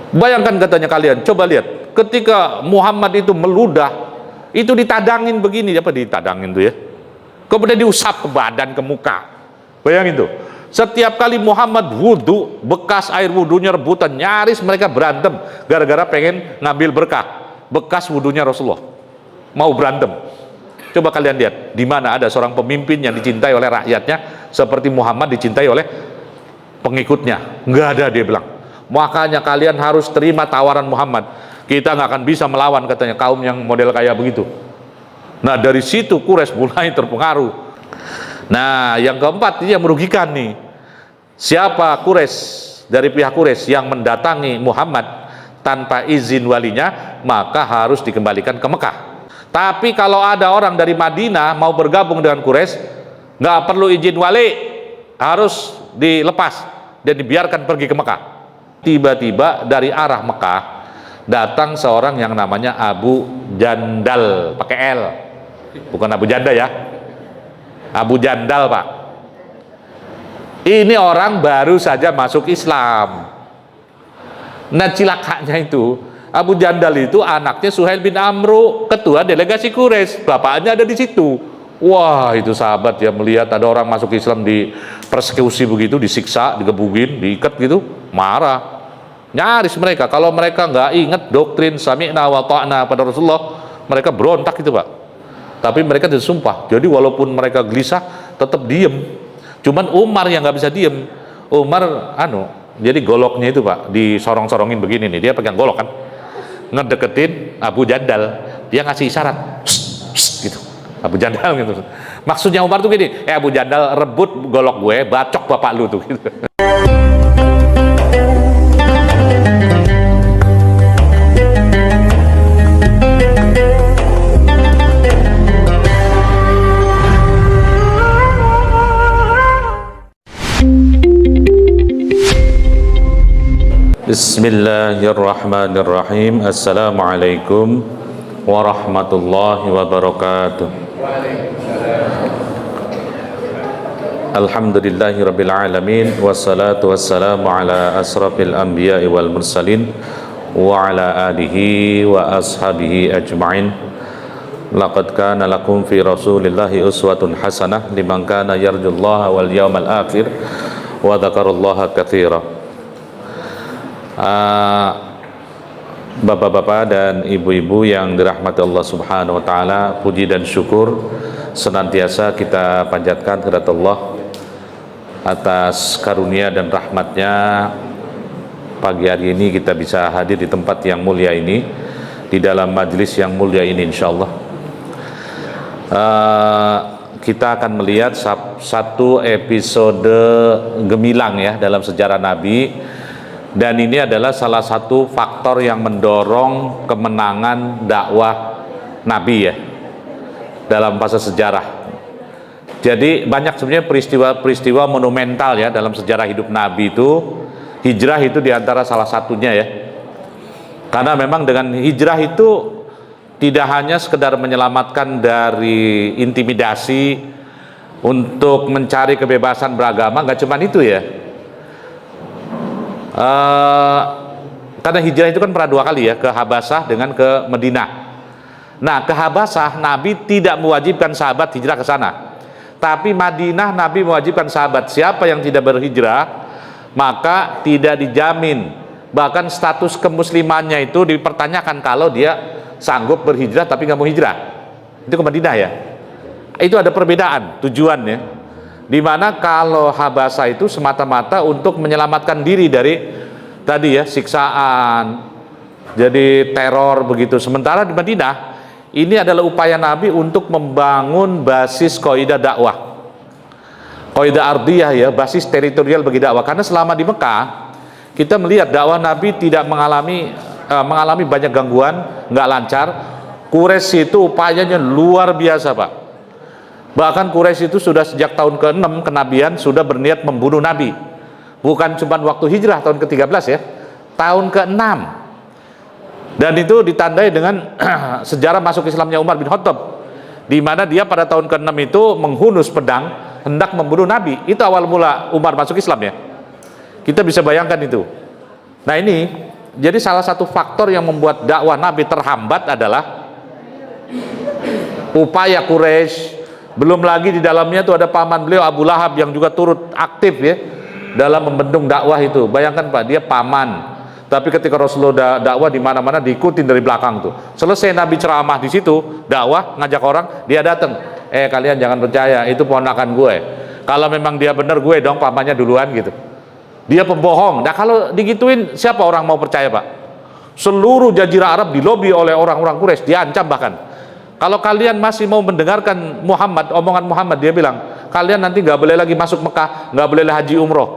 Bayangkan katanya kalian, coba lihat, ketika Muhammad itu meludah, itu ditadangin begini, apa ditadangin tuh ya? Kemudian diusap ke badan, ke muka. Bayangin tuh. Setiap kali Muhammad wudhu, bekas air wudhunya rebutan, nyaris mereka berantem gara-gara pengen ngambil berkah bekas wudhunya Rasulullah. Mau berantem. Coba kalian lihat, di mana ada seorang pemimpin yang dicintai oleh rakyatnya seperti Muhammad dicintai oleh pengikutnya? Nggak ada, dia bilang. Makanya kalian harus terima tawaran Muhammad. Kita nggak akan bisa melawan, katanya, kaum yang model kayak begitu. Nah, dari situ Quraisy mulai terpengaruh. Nah, yang keempat ini yang merugikan nih. Siapa Quraisy, dari pihak Quraisy yang mendatangi Muhammad tanpa izin walinya, maka harus dikembalikan ke Mekah. Tapi kalau ada orang dari Madinah mau bergabung dengan Quraisy, nggak perlu izin wali, harus dilepas dan dibiarkan pergi ke Mekah. Tiba-tiba dari arah Mekah datang seorang yang namanya Abu Jandal, pakai L, bukan Abu Janda ya, Abu Jandal, Pak. Ini orang baru saja masuk Islam. Nah, cilakanya itu, Abu Jandal itu anaknya Suhail bin Amru, ketua delegasi Quraisy. Bapaknya ada di situ. Wah, itu sahabat ya, melihat ada orang masuk Islam dipersekusi begitu, disiksa, digebugin, diikat gitu, marah. Nyaris mereka, kalau mereka nggak ingat doktrin sami'na wa ta'na pada Rasulullah, mereka berontak itu, Pak. Tapi mereka tidak sumpah. Jadi walaupun mereka gelisah, tetap diem. Cuman Umar yang nggak bisa diem. Umar jadi goloknya itu, Pak, disorong-sorongin begini nih, dia pegang golok kan, ngedeketin Abu Jandal, dia ngasih isyarat, psst, psst, gitu, Abu Jandal gitu. Maksudnya Umar tuh gini, Abu Jandal, rebut golok gue, bacok bapak lu tuh gitu. Bismillahirrahmanirrahim. Assalamualaikum warahmatullahi wabarakatuh. Alhamdulillahi rabbil alamin, wassalatu wassalamu ala asrafil anbiya'i wal mursalin wa ala alihi wa ashabihi ajma'in. Laqad kana lakum fi rasulillahi uswatun hasanah liman kana yarjullaha wal yawmal akhir wa dzakarallaha katsira. Bapak-bapak dan ibu-ibu yang dirahmati Allah Subhanahu wa taala, puji dan syukur senantiasa kita panjatkan kepada Allah atas karunia dan rahmatnya. Pagi hari ini kita bisa hadir di tempat yang mulia ini, di dalam majlis yang mulia ini, insyaallah. Kita akan melihat satu episode gemilang ya dalam sejarah Nabi. Dan ini adalah salah satu faktor yang mendorong kemenangan dakwah Nabi ya dalam fase sejarah. Jadi banyak sebenarnya peristiwa-peristiwa monumental ya dalam sejarah hidup Nabi itu. Hijrah itu diantara salah satunya ya. Karena memang dengan hijrah itu tidak hanya sekedar menyelamatkan dari intimidasi untuk mencari kebebasan beragama, nggak cuma itu ya. Karena hijrah itu kan pernah dua kali ya, ke Habasah dengan ke Madinah. Nah, ke Habasah Nabi tidak mewajibkan sahabat hijrah ke sana, tapi Madinah Nabi mewajibkan sahabat. Siapa yang tidak berhijrah maka tidak dijamin, bahkan status kemuslimannya itu dipertanyakan kalau dia sanggup berhijrah tapi nggak mau hijrah. Itu ke Madinah ya. Itu ada perbedaan tujuannya. Dimana kalau Habasah itu semata-mata untuk menyelamatkan diri dari tadi ya siksaan, jadi teror begitu. Sementara di Madinah ini adalah upaya Nabi untuk membangun basis kaidah dakwah, kaidah ardiyah ya, basis teritorial bagi dakwah. Karena selama di Mekah kita melihat dakwah Nabi tidak mengalami banyak gangguan, nggak lancar. Quraisy itu upayanya luar biasa, Pak. Bahkan Quraisy itu sudah sejak tahun ke-6 kenabian sudah berniat membunuh Nabi. Bukan cuma waktu hijrah tahun ke-13 ya, tahun ke-6. Dan itu ditandai dengan sejarah masuk Islamnya Umar bin Khattab, di mana dia pada tahun ke-6 itu menghunus pedang hendak membunuh Nabi. Itu awal mula Umar masuk Islam ya. Kita bisa bayangkan itu. Nah, ini jadi salah satu faktor yang membuat dakwah Nabi terhambat adalah upaya Quraisy. Belum lagi di dalamnya itu ada paman beliau Abu Lahab yang juga turut aktif ya dalam membendung dakwah itu. Bayangkan Pak, dia paman, tapi ketika Rasulullah dakwah di mana-mana diikutin dari belakang tuh. Selesai Nabi ceramah di situ, dakwah ngajak orang, dia datang. Kalian jangan percaya, itu ponakan gue. Kalau memang dia benar, gue dong pamannya duluan gitu. Dia pembohong. Nah kalau digituin, siapa orang mau percaya Pak? Seluruh jazirah Arab dilobi oleh orang-orang Quraisy, diancam bahkan. Kalau kalian masih mau mendengarkan Muhammad, omongan Muhammad, dia bilang, kalian nanti nggak boleh lagi masuk Mekah, nggak boleh haji umroh.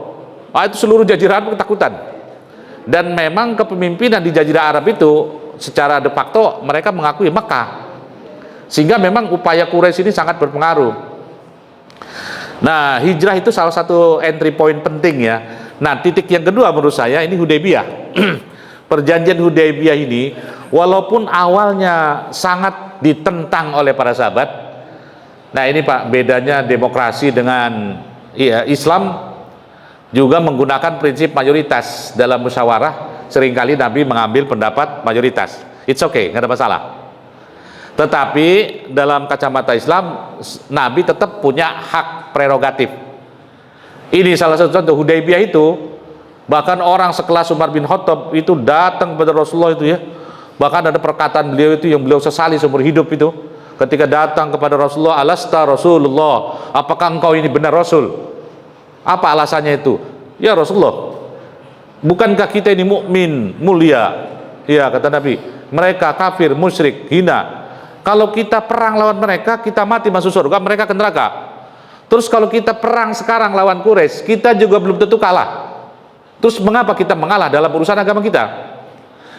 Itu seluruh jazirah Arab ketakutan. Dan memang kepemimpinan di jazirah Arab itu secara de facto mereka mengakui Mekah. Sehingga memang upaya Quraisy ini sangat berpengaruh. Nah, hijrah itu salah satu entry point penting ya. Nah, titik yang kedua menurut saya ini Hudaybiyah. Perjanjian Hudaybiyah ini walaupun awalnya sangat ditentang oleh para sahabat. Nah, ini Pak, bedanya demokrasi dengan Islam juga menggunakan prinsip mayoritas dalam musyawarah. Seringkali Nabi mengambil pendapat mayoritas. It's okay, nggak ada masalah. Tetapi dalam kacamata Islam, Nabi tetap punya hak prerogatif. Ini salah satu contoh Hudaybiyah itu. Bahkan orang sekelas Umar bin Khattab itu datang kepada Rasulullah itu ya. Bahkan ada perkataan beliau itu yang beliau sesali seumur hidup itu. Ketika datang kepada Rasulullah, alasta Rasulullah, apakah engkau ini benar Rasul? Apa alasannya itu? Ya Rasulullah, bukankah kita ini mukmin mulia? Ya kata Nabi, mereka kafir, musyrik, hina. Kalau kita perang lawan mereka, kita mati masuk surga, mereka ke neraka. Terus kalau kita perang sekarang lawan Quraisy, kita juga belum tentu kalah. Terus mengapa kita mengalah dalam urusan agama kita?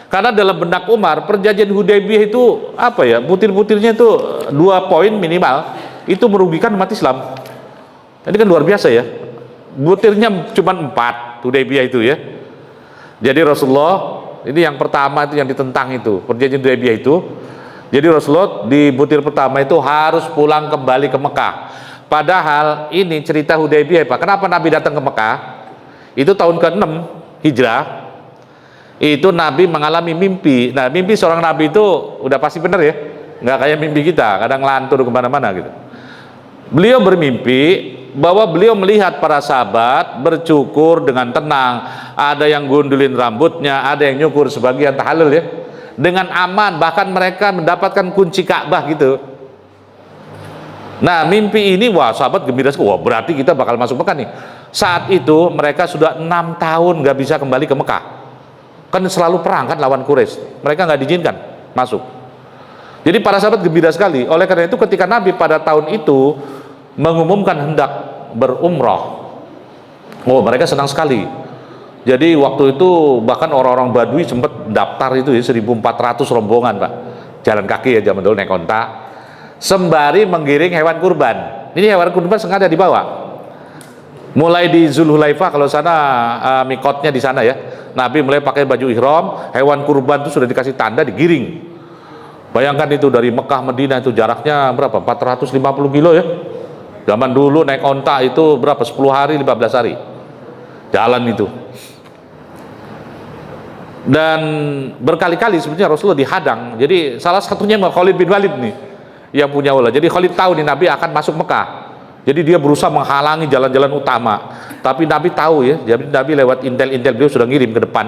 Karena dalam benak Umar, perjanjian Hudaybiyah itu apa ya, butir-butirnya itu 2 poin minimal, itu merugikan umat Islam. Ini kan luar biasa ya, butirnya cuma 4 Hudaybiyah itu ya. Jadi Rasulullah, ini yang pertama itu yang ditentang itu, perjanjian Hudaybiyah itu. Jadi Rasulullah di butir pertama itu harus pulang kembali ke Mekah. Padahal ini cerita Hudaybiyah Pak, kenapa Nabi datang ke Mekah? Itu tahun ke-6 Hijrah. Itu Nabi mengalami mimpi. Nah, mimpi seorang Nabi itu udah pasti benar ya, nggak kayak mimpi kita, kadang lantur kemana-mana gitu. Beliau bermimpi bahwa beliau melihat para sahabat bercukur dengan tenang, ada yang gundulin rambutnya, ada yang nyukur sebagian tahalul ya, dengan aman, bahkan mereka mendapatkan kunci Ka'bah gitu. Nah, mimpi ini, wah sahabat gembira sekali, wah berarti kita bakal masuk Mekah nih. Saat itu mereka sudah 6 tahun nggak bisa kembali ke Mekah. Kan selalu perang kan lawan Quraisy, mereka nggak diizinkan masuk. Jadi para sahabat gembira sekali. Oleh karena itu ketika Nabi pada tahun itu mengumumkan hendak berumrah, oh mereka senang sekali. Jadi waktu itu bahkan orang-orang Badui sempat daftar itu ya, 1.400 rombongan Pak, jalan kaki ya zaman dulu, naik onta, sembari menggiring hewan kurban. Ini hewan kurban sengaja dibawa. Mulai di Zulhulaifah, kalau sana mikotnya di sana ya, Nabi mulai pakai baju ihram, hewan kurban itu sudah dikasih tanda, digiring. Bayangkan itu dari Mekah Madinah itu jaraknya berapa? 450 kilo ya. Zaman dulu naik onta itu berapa? 10 hari, 15 hari jalan itu. Dan berkali-kali sebenarnya Rasulullah dihadang. Jadi salah satunya Khalid bin Walid nih yang punya ulah. Jadi Khalid tahu nih Nabi akan masuk Mekah. Jadi dia berusaha menghalangi jalan-jalan utama. Tapi Nabi tahu ya, jadi Nabi lewat intel-intel beliau sudah ngirim ke depan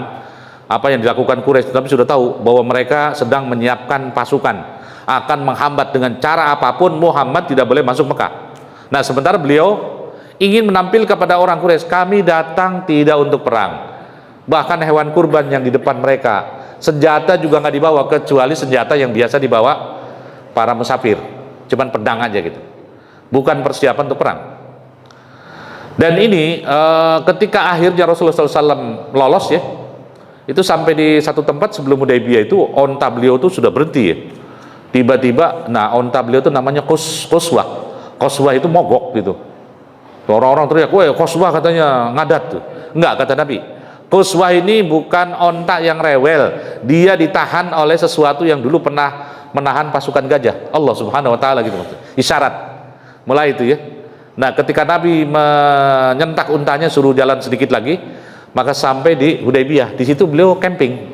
apa yang dilakukan Quraisy. Tapi sudah tahu bahwa mereka sedang menyiapkan pasukan, akan menghambat dengan cara apapun Muhammad tidak boleh masuk Mekah. Nah, sementara beliau ingin menampilkan kepada orang Quraisy, kami datang tidak untuk perang. Bahkan hewan kurban yang di depan mereka, senjata juga nggak dibawa kecuali senjata yang biasa dibawa para musafir, cuman pedang aja gitu. Bukan persiapan untuk perang. Dan ini ketika akhirnya Rasulullah SAW lolos ya, itu sampai di satu tempat sebelum Hudaybiyah itu onta beliau itu sudah berhenti ya. Tiba-tiba, nah onta beliau itu namanya Quswah. Quswah itu mogok gitu. Orang-orang teriak, wah Quswah katanya ngadat tuh. Enggak, kata Nabi, Quswah ini bukan onta yang rewel, dia ditahan oleh sesuatu yang dulu pernah menahan pasukan gajah, Allah Subhanahu Wa Taala gitu maksudnya. Isyarat mulai itu ya. Nah, ketika Nabi menyentak untanya suruh jalan sedikit lagi, maka sampai di Hudaybiyah. Di situ beliau camping.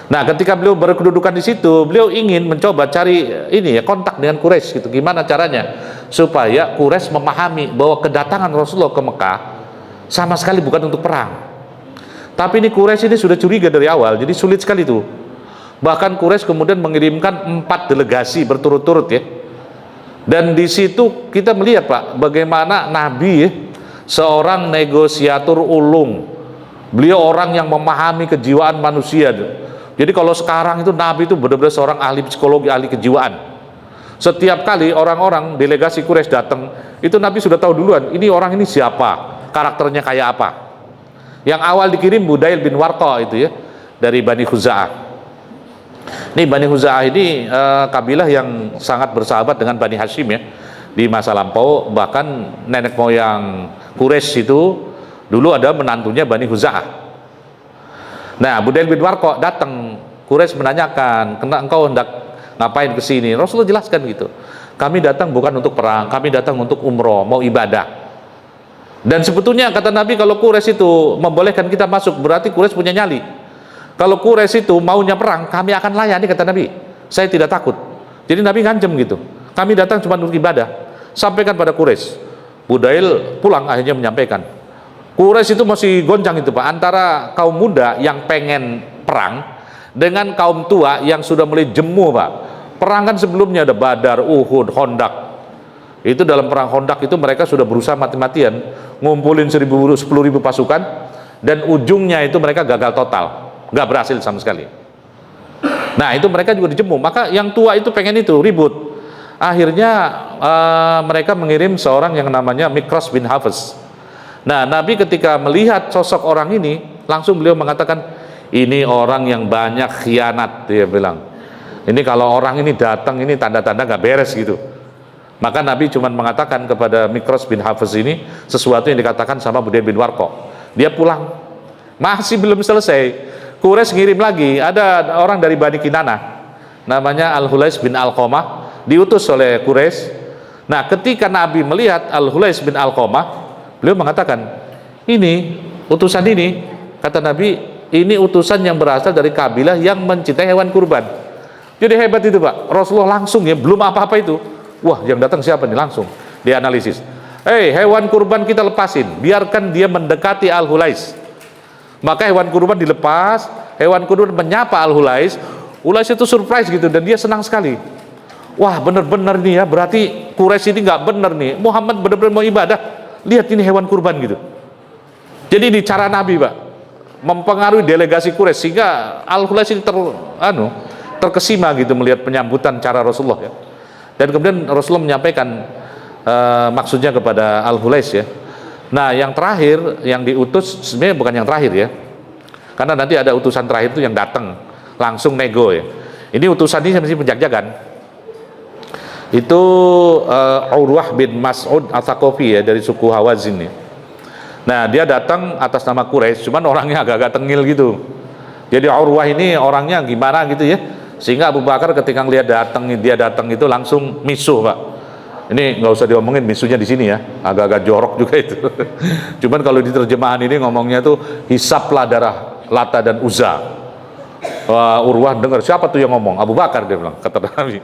Nah, ketika beliau berkedudukan di situ, beliau ingin mencoba cari ini ya, kontak dengan Quraisy gitu. Gimana caranya supaya Quraisy memahami bahwa kedatangan Rasulullah ke Mekah sama sekali bukan untuk perang. Tapi ini Quraisy ini sudah curiga dari awal, jadi sulit sekali itu. Bahkan Quraisy kemudian mengirimkan 4 delegasi berturut-turut ya. Dan di situ kita melihat Pak, bagaimana Nabi ya, seorang negosiator ulung. Beliau orang yang memahami kejiwaan manusia. Jadi kalau sekarang itu Nabi itu benar-benar seorang ahli psikologi, ahli kejiwaan. Setiap kali orang-orang delegasi Quraisy datang, itu Nabi sudah tahu duluan, ini orang ini siapa, karakternya kayak apa. Yang awal dikirim Budail bin Warqa itu ya, dari Bani Khuza'ah. Ini Bani Khuza'ah ini kabilah yang sangat bersahabat dengan Bani Hashim ya, di masa lampau. Bahkan nenek moyang Quraisy itu dulu ada menantunya Bani Khuza'ah. Nah, Budail bin Warqa datang, Quraisy menanyakan, "Kena engkau hendak ngapain ke sini?" Rasulullah jelaskan gitu. "Kami datang bukan untuk perang, kami datang untuk umroh, mau ibadah." Dan sebetulnya kata Nabi, kalau Quraisy itu membolehkan kita masuk, berarti Quraisy punya nyali. Kalau Quraisy itu maunya perang, kami akan layani, kata Nabi. Saya tidak takut. Jadi Nabi ngancam gitu. Kami datang cuma untuk ibadah. Sampaikan pada Quraisy. Budail pulang akhirnya menyampaikan. Quraisy itu masih goncang itu Pak, antara kaum muda yang pengen perang dengan kaum tua yang sudah mulai jemu Pak. Perang kan sebelumnya ada Badar, Uhud, Khandaq. Itu dalam perang Khandaq itu mereka sudah berusaha mati-matian ngumpulin 10.000 pasukan, dan ujungnya itu mereka gagal total, nggak berhasil sama sekali. Nah itu mereka juga dijemu, maka yang tua itu pengen itu ribut. Akhirnya mereka mengirim seorang yang namanya Mikras bin Hafiz. Nah, Nabi ketika melihat sosok orang ini, langsung beliau mengatakan, ini orang yang banyak khianat, dia bilang. Ini kalau orang ini datang, ini tanda-tanda nggak beres gitu. Maka Nabi cuma mengatakan kepada Mikras bin Hafiz ini sesuatu yang dikatakan sama Budail bin Warqa. Dia pulang, masih belum selesai. Quraisy ngirim lagi, ada orang dari Bani Kinanah, namanya Al-Hulais bin Al-Qamah, diutus oleh Quraisy. Nah, ketika Nabi melihat Al-Hulais bin Al-Qamah, beliau mengatakan, ini utusan ini, kata Nabi, ini utusan yang berasal dari kabilah yang mencintai hewan kurban. Jadi hebat itu Pak, Rasulullah langsung ya, belum apa-apa itu, wah yang datang siapa nih, langsung dianalisis. Hewan kurban kita lepasin, biarkan dia mendekati Al-Hulais. Maka hewan kurban dilepas, hewan kurban menyapa Al-Hulais. Hulais itu surprise gitu, dan dia senang sekali. Wah benar-benar nih ya, berarti Quraisy ini nggak benar nih, Muhammad benar-benar mau ibadah. Lihat ini hewan kurban gitu. Jadi ini cara Nabi Pak, mempengaruhi delegasi Quraisy sehingga Al-Hulais ini terkesima gitu melihat penyambutan cara Rasulullah ya. Dan kemudian Rasulullah menyampaikan maksudnya kepada Al-Hulais ya. Nah yang terakhir yang diutus sebenarnya bukan yang terakhir ya, karena nanti ada utusan terakhir itu yang datang langsung nego ya. Ini utusan ini masih penjajakan. Itu Urwah bin Mas'ud Al-Thaqafi ya, dari suku Hawazin ya. Nah dia datang atas nama Quraisy, cuman orangnya agak-agak tengil gitu. Jadi Urwah ini orangnya gimana gitu ya, sehingga Abu Bakar ketika ngelihat dia datang itu langsung misuh Pak. Ini nggak usah diomongin misuhnya di sini ya, agak-agak jorok juga itu. Cuman kalau di terjemahan ini ngomongnya tuh hisaplah darah Lata dan Uzza. Urwah dengar, siapa tuh yang ngomong? Abu Bakar, dia bilang, kata Nabi.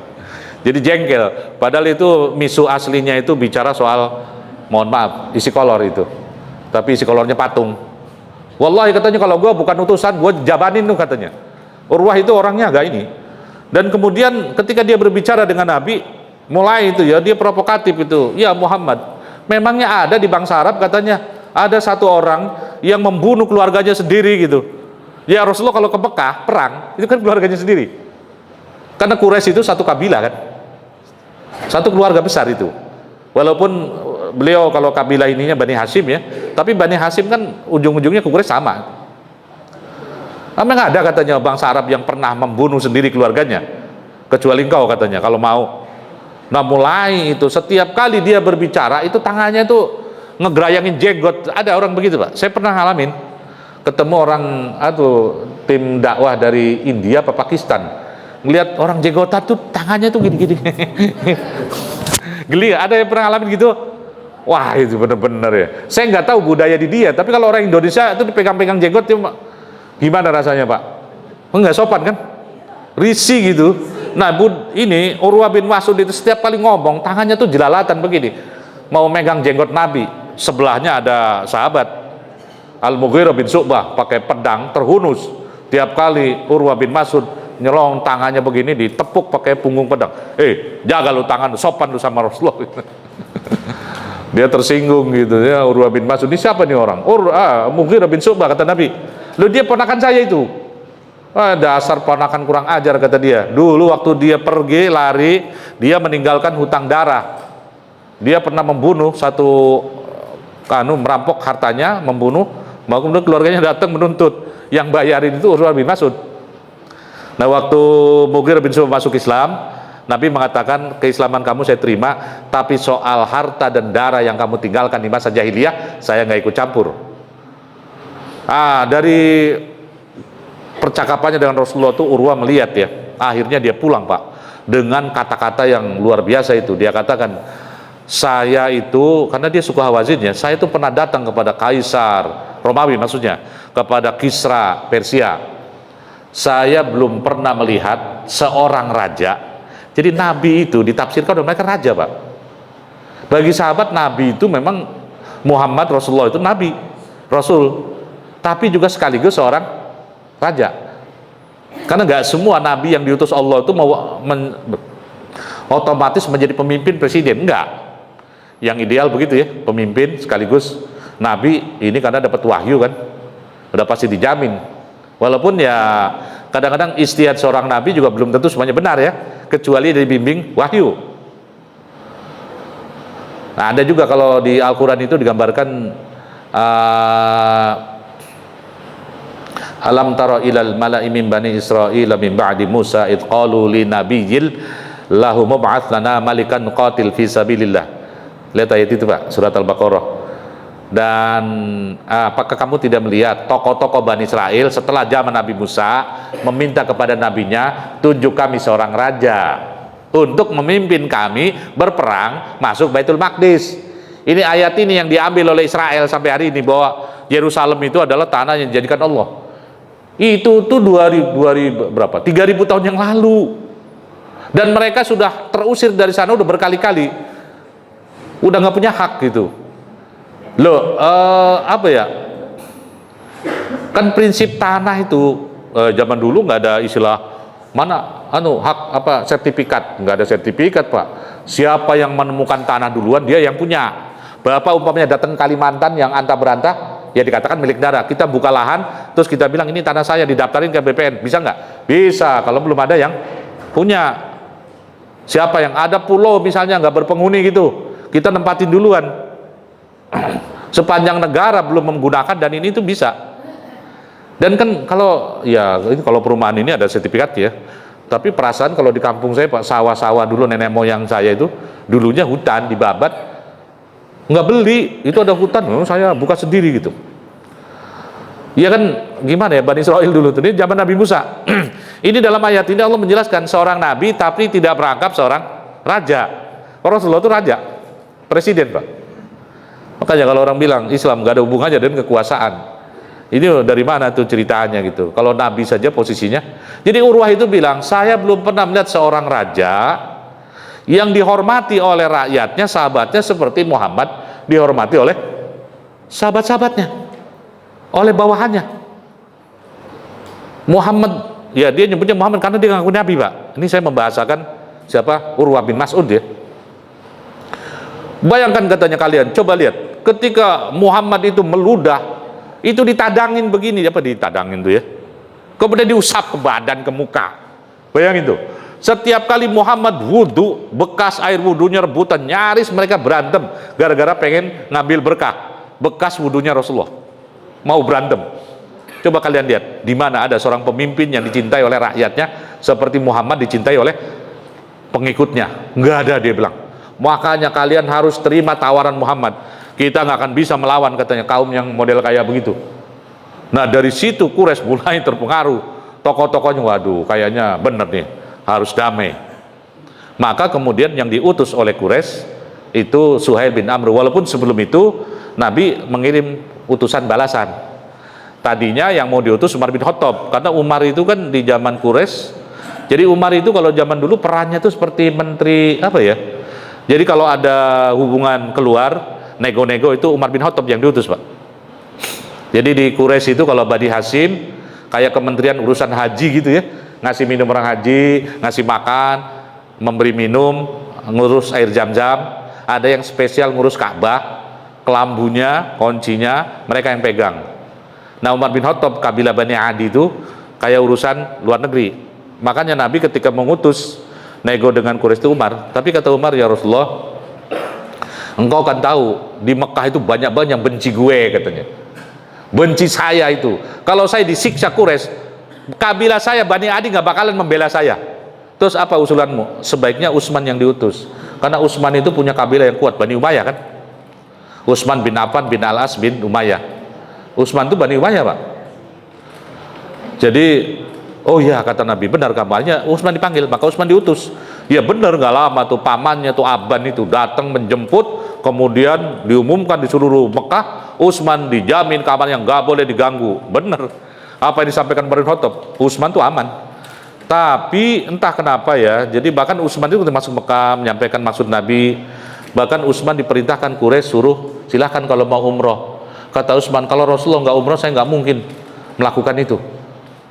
Jadi jengkel, padahal itu misuh aslinya itu bicara soal, mohon maaf, isi kolor itu, tapi isi kolornya patung. Wallahi katanya kalau gue bukan utusan, gue jabanin tuh katanya. Urwah itu orangnya agak ini. Dan kemudian ketika dia berbicara dengan Nabi, mulai itu ya, dia provokatif itu. Ya Muhammad, memangnya ada di bangsa Arab katanya, ada satu orang yang membunuh keluarganya sendiri gitu. Ya Rasulullah kalau ke Mekah, perang, itu kan keluarganya sendiri. Karena Quraisy itu satu kabilah kan, satu keluarga besar itu. Walaupun beliau kalau kabilah ininya Bani Hashim ya, tapi Bani Hashim kan ujung-ujungnya ke Quraisy sama. Memang ada katanya bangsa Arab yang pernah membunuh sendiri keluarganya, kecuali engkau katanya kalau mau. Nah mulai itu setiap kali dia berbicara itu tangannya itu ngegerayangin jenggot. Ada orang begitu Pak, saya pernah ngalamin. Ketemu orang tim dakwah dari India apa Pakistan, ngelihat orang jenggotan tuh tangannya tuh gini-gini. Geli, ada yang pernah ngalamin gitu? Wah itu bener-bener ya, saya nggak tahu budaya di dia, tapi kalau orang Indonesia itu dipegang-pegang jenggot itu gimana rasanya Pak? Enggak sopan kan, risih gitu. Nah ini Urwah bin Mas'ud itu setiap kali ngomong tangannya tuh jelalatan begini, mau megang jenggot Nabi. Sebelahnya ada sahabat Al-Mughirah bin Syu'bah pakai pedang terhunus. Tiap kali Urwah bin Mas'ud nyelong tangannya begini ditepuk pakai punggung pedang. Jaga lu tangan, sopan lu sama Rasulullah. Dia tersinggung gitu ya. Urwah bin Mas'ud, ini siapa nih orang? Mughirah bin Syu'bah, kata Nabi. Lu dia ponakan saya itu. Dasar ponakan kurang ajar, kata dia. Dulu waktu dia pergi lari, dia meninggalkan hutang darah. Dia pernah membunuh satu merampok hartanya, membunuh, kemudian keluarganya datang menuntut. Yang bayarin itu Urwah bin Mas'ud. Nah waktu Mughirah bin Syu'bah masuk Islam, Nabi mengatakan, keislaman kamu saya terima, tapi soal harta dan darah yang kamu tinggalkan di masa jahiliyah, saya nggak ikut campur. Dari percakapannya dengan Rasulullah itu Urwah melihat ya, akhirnya dia pulang Pak, dengan kata-kata yang luar biasa itu. Dia katakan, saya itu, karena dia suka Hawazin ya, saya itu pernah datang kepada Kaisar Romawi, maksudnya kepada Kisra Persia. Saya belum pernah melihat seorang raja. Jadi Nabi itu ditafsirkan oleh mereka raja Pak. Bagi sahabat Nabi itu memang Muhammad Rasulullah itu Nabi, Rasul, tapi juga sekaligus seorang raja. Karena nggak semua nabi yang diutus Allah itu mau otomatis menjadi pemimpin presiden, enggak. Yang ideal begitu ya, pemimpin sekaligus nabi, ini karena dapat wahyu kan, udah pasti dijamin. Walaupun ya kadang-kadang ijtihad seorang nabi juga belum tentu semuanya benar ya, kecuali dari bimbing wahyu. Nah ada juga kalau di Al-Quran itu digambarkan alam tara ilal mala'i min bani Israil min ba'di Musa id qalu li nabiyyil lahu mub'ats lana malikan qatil fi sabilillah. Lihat ayat itu Pak, surat Al-Baqarah. Dan apakah kamu tidak melihat tokoh-tokoh Bani Israel setelah zaman Nabi Musa meminta kepada nabinya, tunjuk kami seorang raja untuk memimpin kami berperang masuk Baitul Maqdis. Ini ayat ini yang diambil oleh Israel sampai hari ini, bahwa Yerusalem itu adalah tanah yang dijadikan Allah. Itu tuh 2000 berapa? 3000 tahun yang lalu. Dan mereka sudah terusir dari sana udah berkali-kali. Udah nggak punya hak gitu. Loh, apa ya? Kan prinsip tanah itu zaman dulu nggak ada istilah mana hak apa sertifikat, nggak ada sertifikat Pak. Siapa yang menemukan tanah duluan dia yang punya. Bapak umpamanya datang Kalimantan yang antah berantah, ya dikatakan milik negara. Kita buka lahan, terus kita bilang ini tanah saya, didaftarin ke BPN, bisa nggak? Bisa, kalau belum ada yang punya. Siapa yang ada pulau misalnya nggak berpenghuni gitu, kita nempatin duluan. Sepanjang negara belum menggunakan, dan ini tuh bisa. Dan kan kalau perumahan ini ada sertifikat ya. Tapi perasaan kalau di kampung saya Pak, sawah-sawah dulu nenek moyang saya itu dulunya hutan dibabat. Nggak beli, itu ada hutan, saya buka sendiri gitu. Ya kan gimana ya, Bani Israel dulu tuh, ini zaman Nabi Musa. Ini dalam ayat ini Allah menjelaskan seorang nabi tapi tidak merangkap seorang raja. Rasulullah itu raja, presiden Pak. Makanya kalau orang bilang Islam nggak ada hubungannya dengan kekuasaan, ini dari mana tuh ceritanya gitu. Kalau nabi saja posisinya. Jadi Urwah itu bilang, saya belum pernah melihat seorang raja yang dihormati oleh rakyatnya, sahabatnya, seperti Muhammad dihormati oleh sahabat-sahabatnya, oleh bawahannya. Muhammad, ya dia nyebutnya Muhammad karena dia ngaku nabi Pak. Ini saya membahasakan siapa? Urwah bin Mas'ud ya. Bayangkan katanya kalian, coba lihat, ketika Muhammad itu meludah, itu ditadangin begini, apa ditadangin tuh ya, kemudian diusap ke badan, ke muka. Bayangin tuh, setiap kali Muhammad wudhu, bekas air wudhunya rebutan, nyaris mereka berantem gara-gara pengen ngambil berkah bekas wudhunya Rasulullah, mau berantem. Coba kalian lihat, di mana ada seorang pemimpin yang dicintai oleh rakyatnya seperti Muhammad dicintai oleh pengikutnya? Nggak ada, dia bilang. Makanya kalian harus terima tawaran Muhammad. Kita nggak akan bisa melawan, katanya, kaum yang model kayak begitu. Nah dari situ Quraisy mulai terpengaruh. Tokoh-tokohnya, waduh kayaknya bener nih, harus damai. Maka kemudian yang diutus oleh Quraisy itu Suhail bin Amr. Walaupun sebelum itu Nabi mengirim utusan balasan. Tadinya yang mau diutus Umar bin Khattab, karena Umar itu kan di zaman Quraisy. Jadi Umar itu kalau zaman dulu perannya itu seperti menteri apa ya? Jadi kalau ada hubungan keluar, nego-nego itu Umar bin Khattab yang diutus, Pak. Jadi di Quraisy itu kalau Bani Hashim kayak kementerian urusan haji gitu ya, ngasih minum orang haji, ngasih makan, memberi minum, ngurus air Zam-Zam. Ada yang spesial ngurus Ka'bah, kelambunya, kuncinya mereka yang pegang. Nah, Umar bin Khattab kabilah Bani Adi itu kayak urusan luar negeri. Makanya Nabi ketika mengutus nego dengan Quraisy itu Umar, tapi kata Umar, ya Rasulullah, engkau kan tahu di Mekah itu banyak-banyak yang benci gue, katanya. Benci saya itu. Kalau saya disiksa Quraisy, kabilah saya Bani Adi nggak bakalan membela saya. Terus apa usulanmu? Sebaiknya Utsman yang diutus. Karena Utsman itu punya kabilah yang kuat, Bani Umayyah kan. Utsman bin Affan bin Al-As bin Umayyah. Utsman itu Bani Umayyah, Pak. Jadi, oh ya, kata Nabi, benar kabarnya. Utsman dipanggil, maka Utsman diutus. Ya benar, nggak lama tuh pamannya tuh Aban itu datang menjemput, kemudian diumumkan di seluruh Mekah, Utsman dijamin kamarnya nggak boleh diganggu. Benar apa yang disampaikan Umar bin Khattab, Utsman tuh aman. Tapi entah kenapa ya, jadi bahkan Utsman itu masuk Mekah menyampaikan maksud Nabi. Bahkan Utsman diperintahkan Quraisy suruh silahkan kalau mau umroh. Kata Utsman, kalau Rasulullah nggak umroh saya nggak mungkin melakukan itu.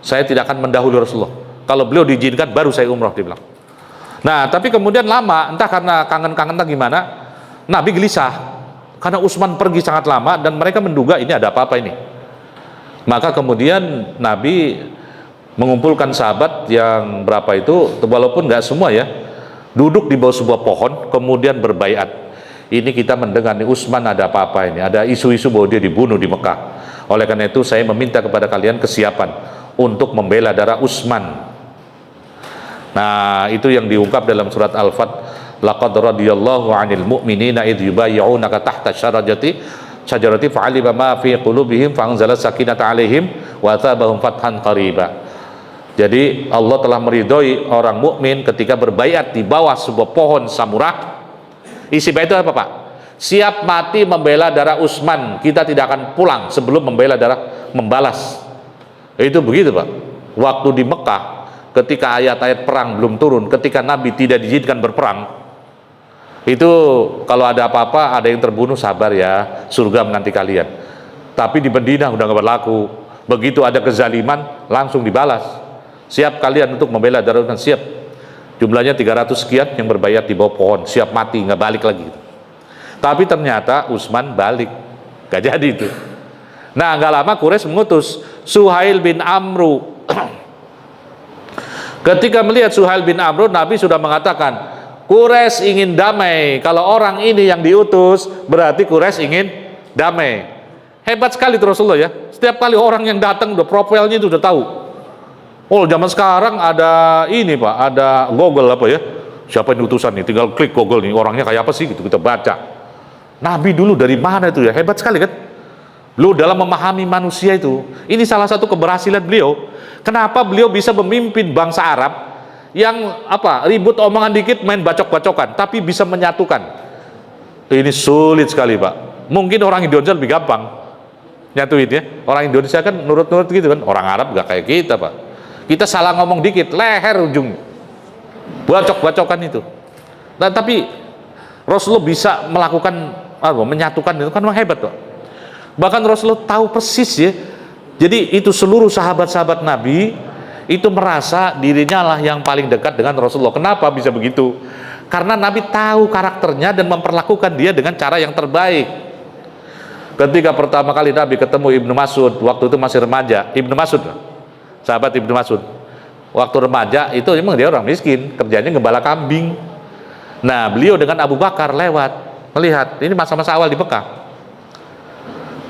Saya tidak akan mendahului Rasulullah. Kalau beliau diizinkan baru saya umroh, dia bilang. Nah, tapi kemudian lama, entah karena kangen-kangen entah gimana, Nabi gelisah karena Utsman pergi sangat lama dan mereka menduga ini ada apa-apa ini. Maka kemudian Nabi mengumpulkan sahabat yang berapa itu, walaupun nggak semua ya, duduk di bawah sebuah pohon, kemudian berbaiat. Ini kita mendengar nih Utsman ada apa-apa ini, ada isu-isu bahwa dia dibunuh di Mekah. Oleh karena itu saya meminta kepada kalian kesiapan untuk membela darah Utsman. Nah, itu yang diungkap dalam surat Al-Fat, laqad radiyallahu 'anil mu'minina idh yubayyi'unaka tahta syajarati fa'alima ma fi qulubihim fa'anzala sakinata 'alaihim wa athabahum fathan qariba. Jadi Allah telah meridhoi orang mukmin ketika berbaiat di bawah sebuah pohon samurah. Isi bait itu apa, Pak? Siap mati membela darah Utsman, kita tidak akan pulang sebelum membela darah, membalas. Itu begitu, Pak. Waktu di Mekah ketika ayat-ayat perang belum turun, ketika Nabi tidak diizinkan berperang, itu kalau ada apa-apa, ada yang terbunuh, sabar ya, surga menanti kalian. Tapi di Madinah udah nggak berlaku. Begitu ada kezaliman langsung dibalas. Siap kalian untuk membela darah Utsman, siap. Jumlahnya 300 sekian yang berbaiat di bawah pohon, siap mati, nggak balik lagi. Tapi ternyata Utsman balik, nggak jadi itu. Nah, nggak lama Quraisy mengutus Suhail bin Amru. Ketika melihat Suhail bin Amru, Nabi sudah mengatakan, Quraisy ingin damai. Kalau orang ini yang diutus, berarti Quraisy ingin damai. Hebat sekali itu Rasulullah ya. Setiap kali orang yang datang, udah profilnya itu udah tahu. Oh, zaman sekarang ada ini, Pak, ada Google apa ya, siapa yang utusan nih, tinggal klik Google nih, orangnya kayak apa sih gitu, kita baca. Nabi dulu dari mana itu ya, hebat sekali kan. Beliau dalam memahami manusia itu, ini salah satu keberhasilan beliau. Kenapa beliau bisa memimpin bangsa Arab yang apa, ribut omongan dikit main bacok-bacokan, tapi bisa menyatukan. Ini sulit sekali, Pak. Mungkin orang Indonesia lebih gampang nyatuin ya, orang Indonesia kan nurut-nurut gitu kan, orang Arab gak kayak kita, Pak. Kita salah ngomong dikit, leher ujung, bacok-bacokan itu. Nah, tapi Rasulullah bisa melakukan menyatukan itu kan hebat, Pak. Bahkan Rasulullah tahu persis ya. Jadi itu seluruh sahabat-sahabat Nabi itu merasa dirinya lah yang paling dekat dengan Rasulullah. Kenapa bisa begitu? Karena Nabi tahu karakternya dan memperlakukan dia dengan cara yang terbaik. Ketika pertama kali Nabi ketemu Ibnu Mas'ud, waktu itu masih remaja, Ibnu Mas'ud, sahabat Ibnu Mas'ud, waktu remaja itu memang dia orang miskin, kerjanya gembala kambing. Nah, beliau dengan Abu Bakar lewat, melihat, ini masa-masa awal di Mekah.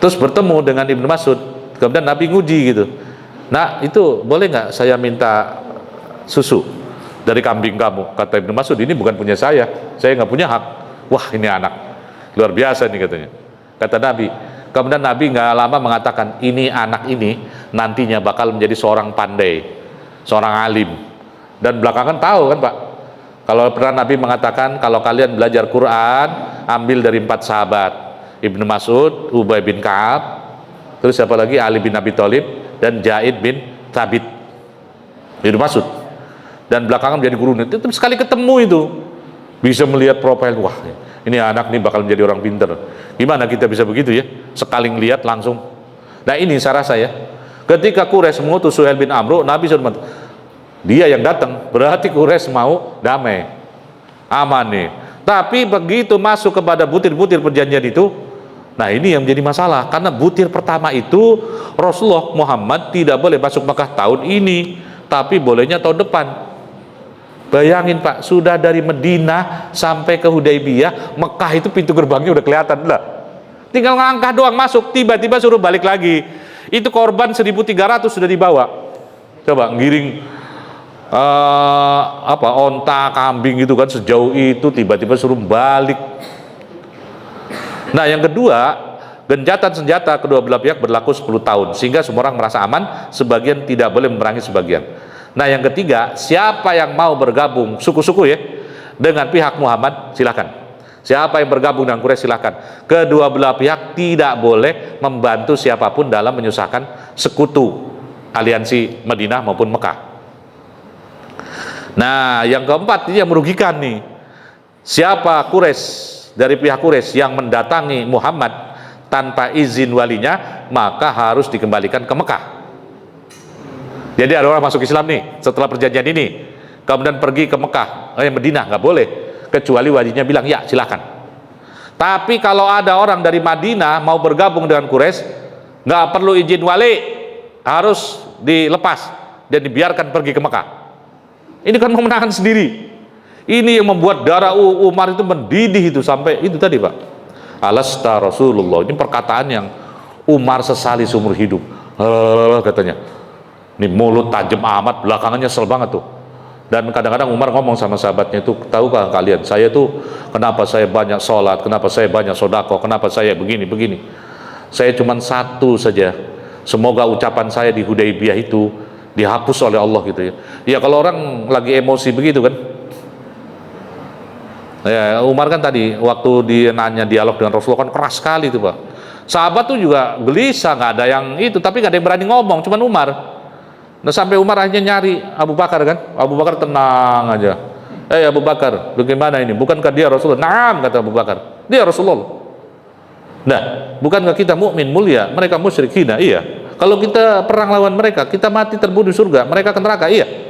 Terus bertemu dengan Ibnu Mas'ud, kemudian Nabi nguji gitu. Nah, itu boleh nggak saya minta susu dari kambing kamu? Kata Ibnu Mas'ud, ini bukan punya saya nggak punya hak. Wah, ini anak luar biasa nih katanya. Kata Nabi. Kemudian Nabi nggak lama mengatakan, ini anak ini nantinya bakal menjadi seorang pandai, seorang alim. Dan belakangan tahu kan, Pak, kalau pernah Nabi mengatakan, kalau kalian belajar Quran, ambil dari 4 sahabat, Ibnu Mas'ud, Ubay bin Ka'ab, terus siapa lagi, Ali bin Abi Thalib dan Zaid bin Thabit itu Mas'ud, dan belakangan menjadi guru. Itu sekali ketemu itu bisa melihat profil, wah ini anak nih bakal menjadi orang pinter. Gimana kita bisa begitu ya, sekali ngelihat langsung. Nah ini saya rasa ya, ketika Quraisy mengutus Suhail bin Amru, Nabi SAW, dia yang datang, berarti Quraisy mau damai, aman nih. Tapi begitu masuk kepada butir-butir perjanjian itu, nah ini yang menjadi masalah, karena butir pertama itu Rasulullah Muhammad tidak boleh masuk Mekah tahun ini, tapi bolehnya tahun depan. Bayangin Pak, sudah dari Madinah sampai ke Hudaybiyah, Mekah itu pintu gerbangnya udah kelihatan lah. Tinggal ngangkah doang masuk, tiba-tiba suruh balik lagi. Itu korban 1.300 sudah dibawa. Coba ngiring onta, kambing gitu kan sejauh itu, tiba-tiba suruh balik. Nah yang kedua, gencatan senjata kedua belah pihak berlaku 10 tahun, sehingga semua orang merasa aman, sebagian tidak boleh memerangi sebagian. Nah yang ketiga, siapa yang mau bergabung suku-suku ya dengan pihak Muhammad, silakan. Siapa yang bergabung dengan Quraisy, silakan. Kedua belah pihak tidak boleh membantu siapapun dalam menyusahkan sekutu aliansi Madinah maupun Mekah. Nah yang keempat, ini yang merugikan nih, siapa Quraisy, dari pihak Quraisy yang mendatangi Muhammad tanpa izin walinya, maka harus dikembalikan ke Mekah. Jadi ada orang masuk Islam nih setelah perjanjian ini, kemudian pergi ke Mekah, Madinah, nggak boleh, kecuali walinya bilang ya silakan. Tapi kalau ada orang dari Madinah mau bergabung dengan Quraisy, nggak perlu izin wali, harus dilepas dan dibiarkan pergi ke Mekah. Ini kan memenangkan sendiri. Ini yang membuat darah Umar itu mendidih itu sampai itu tadi Pak. Alasta Rasulullah, ini perkataan yang Umar sesali seumur hidup. Katanya. Ini mulut tajam amat, belakangan nyesel banget tuh. Dan kadang-kadang Umar ngomong sama sahabatnya itu, tahukah kalian, saya tuh kenapa saya banyak sholat, kenapa saya banyak sodako, kenapa saya begini. Saya cuma satu saja, semoga ucapan saya di Hudaybiyah itu dihapus oleh Allah gitu ya. Ya kalau orang lagi emosi begitu kan. Ya, Umar kan tadi waktu dia nanya dialog dengan Rasulullah kan keras sekali itu Pak. Sahabat tuh juga gelisah, nggak ada yang itu, tapi nggak ada yang berani ngomong, cuman Umar. Nah sampai Umar akhirnya nyari Abu Bakar kan, Abu Bakar tenang aja. Abu Bakar, bagaimana ini? Bukankah dia Rasulullah? Naam, kata Abu Bakar, dia Rasulullah. Nah, bukankah kita mukmin mulia, mereka musyrikin? Iya. Kalau kita perang lawan mereka, kita mati terbunuh surga, mereka ke neraka. Iya.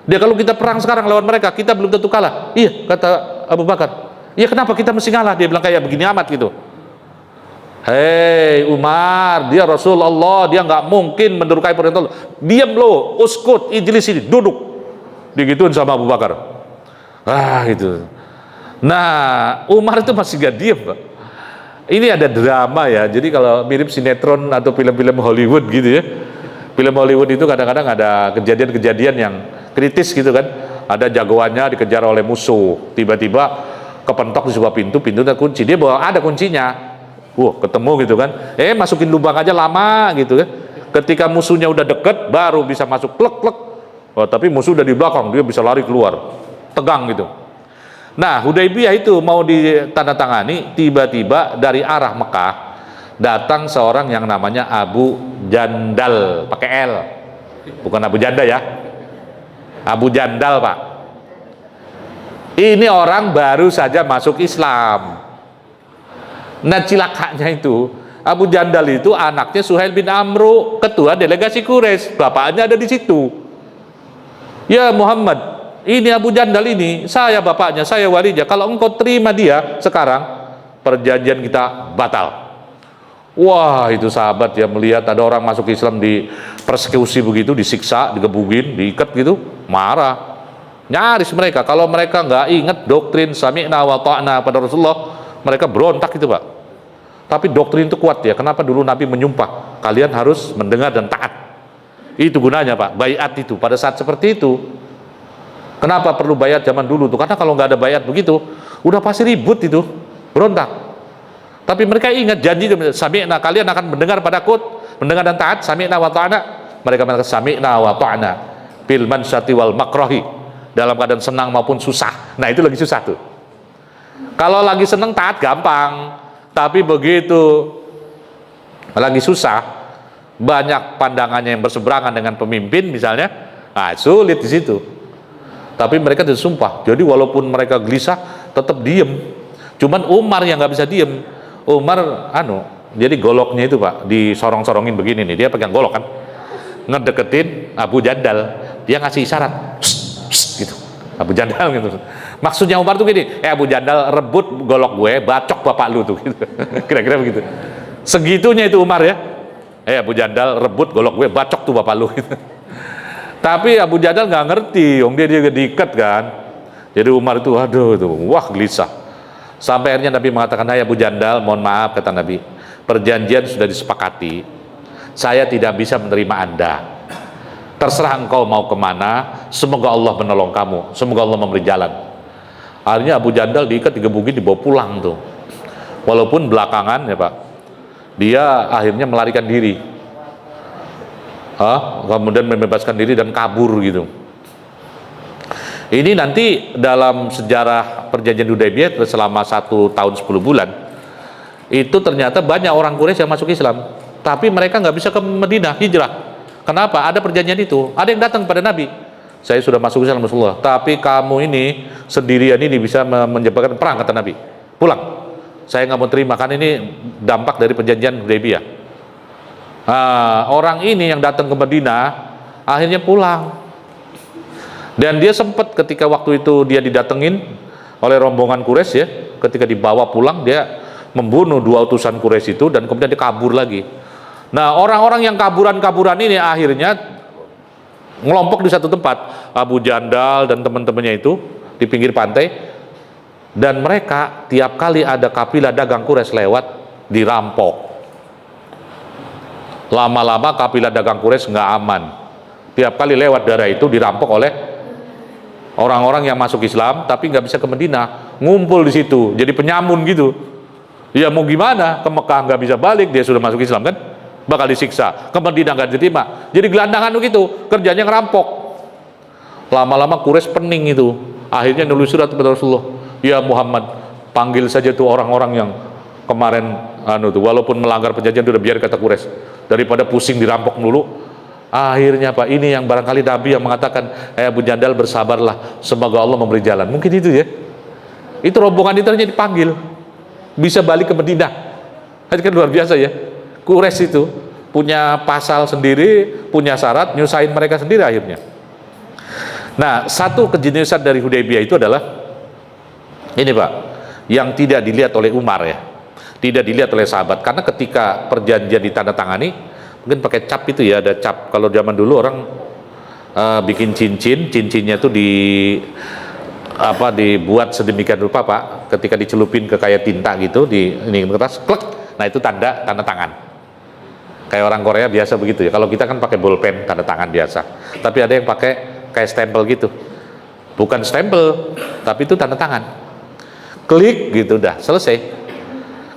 Dia kalau kita perang sekarang lawan mereka, kita belum tentu kalah. Iya, kata Abu Bakar. Iya, kenapa kita mesti ngalah? Dia bilang kayak begini amat gitu. Hei Umar, dia Rasulullah, dia nggak mungkin mendudukai perintah Allah. Diam lo, uskut, ijlis ini, duduk. Digituin sama Abu Bakar. Gitu. Nah, Umar itu masih gak diam Pak. Ini ada drama ya, jadi kalau mirip sinetron atau film-film Hollywood gitu ya. Film Hollywood itu kadang-kadang ada kejadian-kejadian yang kritis gitu kan. Ada jagoannya dikejar oleh musuh, tiba-tiba kepentok di sebuah pintu, pintunya kunci, dia bawa ada kuncinya. Ketemu gitu kan, masukin lubang aja lama gitu kan. Ketika musuhnya udah deket, baru bisa masuk klek. Tapi musuh udah di belakang, dia bisa lari keluar, tegang gitu. Nah Hudaybiyah itu mau ditandatangani, tiba-tiba dari arah Mekah datang seorang yang namanya Abu Jandal, pakai L, bukan Abu Janda ya, Abu Jandal Pak. Ini orang baru saja masuk Islam. Nah cilakanya itu, Abu Jandal itu anaknya Suhail bin Amru, ketua delegasi Quraisy, bapaknya ada di situ. Ya Muhammad, ini Abu Jandal ini, saya bapaknya, saya walinya, kalau engkau terima dia sekarang, perjanjian kita batal. Wah itu sahabat ya, melihat ada orang masuk Islam dipersekusi begitu, disiksa, digebugin, diikat gitu, marah. Nyaris mereka, kalau mereka nggak ingat doktrin sami'na wa ta'na pada Rasulullah, mereka berontak itu Pak. Tapi doktrin itu kuat ya. Kenapa dulu Nabi menyumpah kalian harus mendengar dan taat? Itu gunanya Pak, baiat itu pada saat seperti itu. Kenapa perlu baiat zaman dulu tuh? Karena kalau nggak ada baiat begitu, udah pasti ribut itu, berontak. Tapi mereka ingat janji sami'na, kalian akan mendengar padaku, mendengar dan taat, sami'na wa ta'na. Mereka mengatakan sami'na wa ta'na bil mansyati wal makrohi, dalam keadaan senang maupun susah. Nah itu lagi susah tuh. Kalau lagi senang taat gampang, tapi begitu lagi susah banyak pandangannya yang berseberangan dengan pemimpin misalnya, nah sulit di situ. Tapi mereka disumpah, jadi walaupun mereka gelisah tetap diem. Cuman Umar yang nggak bisa diem. Umar jadi goloknya itu Pak disorong-sorongin begini nih, dia pegang golok kan, ngedeketin Abu Jandal, dia ngasih isyarat gitu, Abu Jandal gitu. Maksudnya Umar tuh gini, Abu Jandal rebut golok gue, bacok bapak lu tuh gitu. Kira-kira begitu. Segitunya itu Umar ya. Abu Jandal rebut golok gue, bacok tuh bapak lu gitu. Tapi Abu Jandal nggak ngerti, dia diikat kan. Jadi Umar itu wah gelisah. Sampai akhirnya Nabi mengatakan, "Hai Abu Jandal, mohon maaf," kata Nabi, "perjanjian sudah disepakati, saya tidak bisa menerima Anda. Terserah engkau mau kemana, semoga Allah menolong kamu, semoga Allah memberi jalan." Akhirnya Abu Jandal diikat, digebukin, dibawa pulang tuh. Walaupun belakangan ya Pak, dia akhirnya melarikan diri, kemudian membebaskan diri dan kabur gitu. Ini nanti dalam sejarah perjanjian Hudaybiyah selama 1 tahun 10 bulan, itu ternyata banyak orang Quraisy yang masuk Islam, tapi mereka nggak bisa ke Madinah hijrah. Kenapa? Ada perjanjian itu. Ada yang datang pada Nabi, "Saya sudah masuk Islam Rasulullah, tapi kamu ini sendirian ini bisa menyebabkan perang," kata Nabi. "Pulang. Saya nggak mau terima, kan ini dampak dari perjanjian Hudaybiyah." Orang ini yang datang ke Madinah akhirnya pulang. Dan dia sempat ketika waktu itu dia didatengin oleh rombongan Quraisy ya, ketika dibawa pulang dia membunuh 2 utusan Quraisy itu dan kemudian dia kabur lagi. Nah, orang-orang yang kaburan-kaburan ini akhirnya ngelompok di satu tempat, Abu Jandal dan teman-temannya itu di pinggir pantai, dan mereka tiap kali ada kafilah dagang Quraisy lewat dirampok. Lama-lama kafilah dagang Quraisy nggak aman, tiap kali lewat daerah itu dirampok oleh orang-orang yang masuk Islam tapi nggak bisa ke Madinah, ngumpul di situ jadi penyamun gitu. Ya mau gimana, ke Mekah nggak bisa balik, dia sudah masuk Islam kan, bakal disiksa, ke Madinah nggak diterima, jadi gelandangan begitu, kerjanya ngerampok. Lama-lama Quraisy pening itu, akhirnya nulis surat kepada Rasulullah, "Ya Muhammad, panggil saja tuh orang-orang yang kemarin walaupun melanggar perjanjian udah, biar," kata Quraisy, "daripada pusing dirampok dulu." Akhirnya Pak, ini yang barangkali Nabi yang mengatakan, Abu Jandal bersabarlah, semoga Allah memberi jalan. Mungkin itu ya. Itu rombongan itu hanya dipanggil, bisa balik ke Madinah. Itu kan luar biasa ya. Quraisy itu punya pasal sendiri, punya syarat, nyusahin mereka sendiri akhirnya. Nah, satu kejeniusan dari Hudaybiyah itu adalah ini Pak, yang tidak dilihat oleh Umar ya, tidak dilihat oleh sahabat, karena ketika perjanjian ditandatangani, mungkin pakai cap itu ya, ada cap. Kalau zaman dulu orang bikin cincinnya itu dibuat sedemikian rupa Pak, ketika dicelupin ke kayak tinta gitu di ini kertas, klek, nah itu tanda tangan. Kayak orang Korea biasa begitu ya. Kalau kita kan pakai bolpen tanda tangan biasa, tapi ada yang pakai kayak stempel gitu, bukan stempel tapi itu tanda tangan, klik gitu, udah selesai.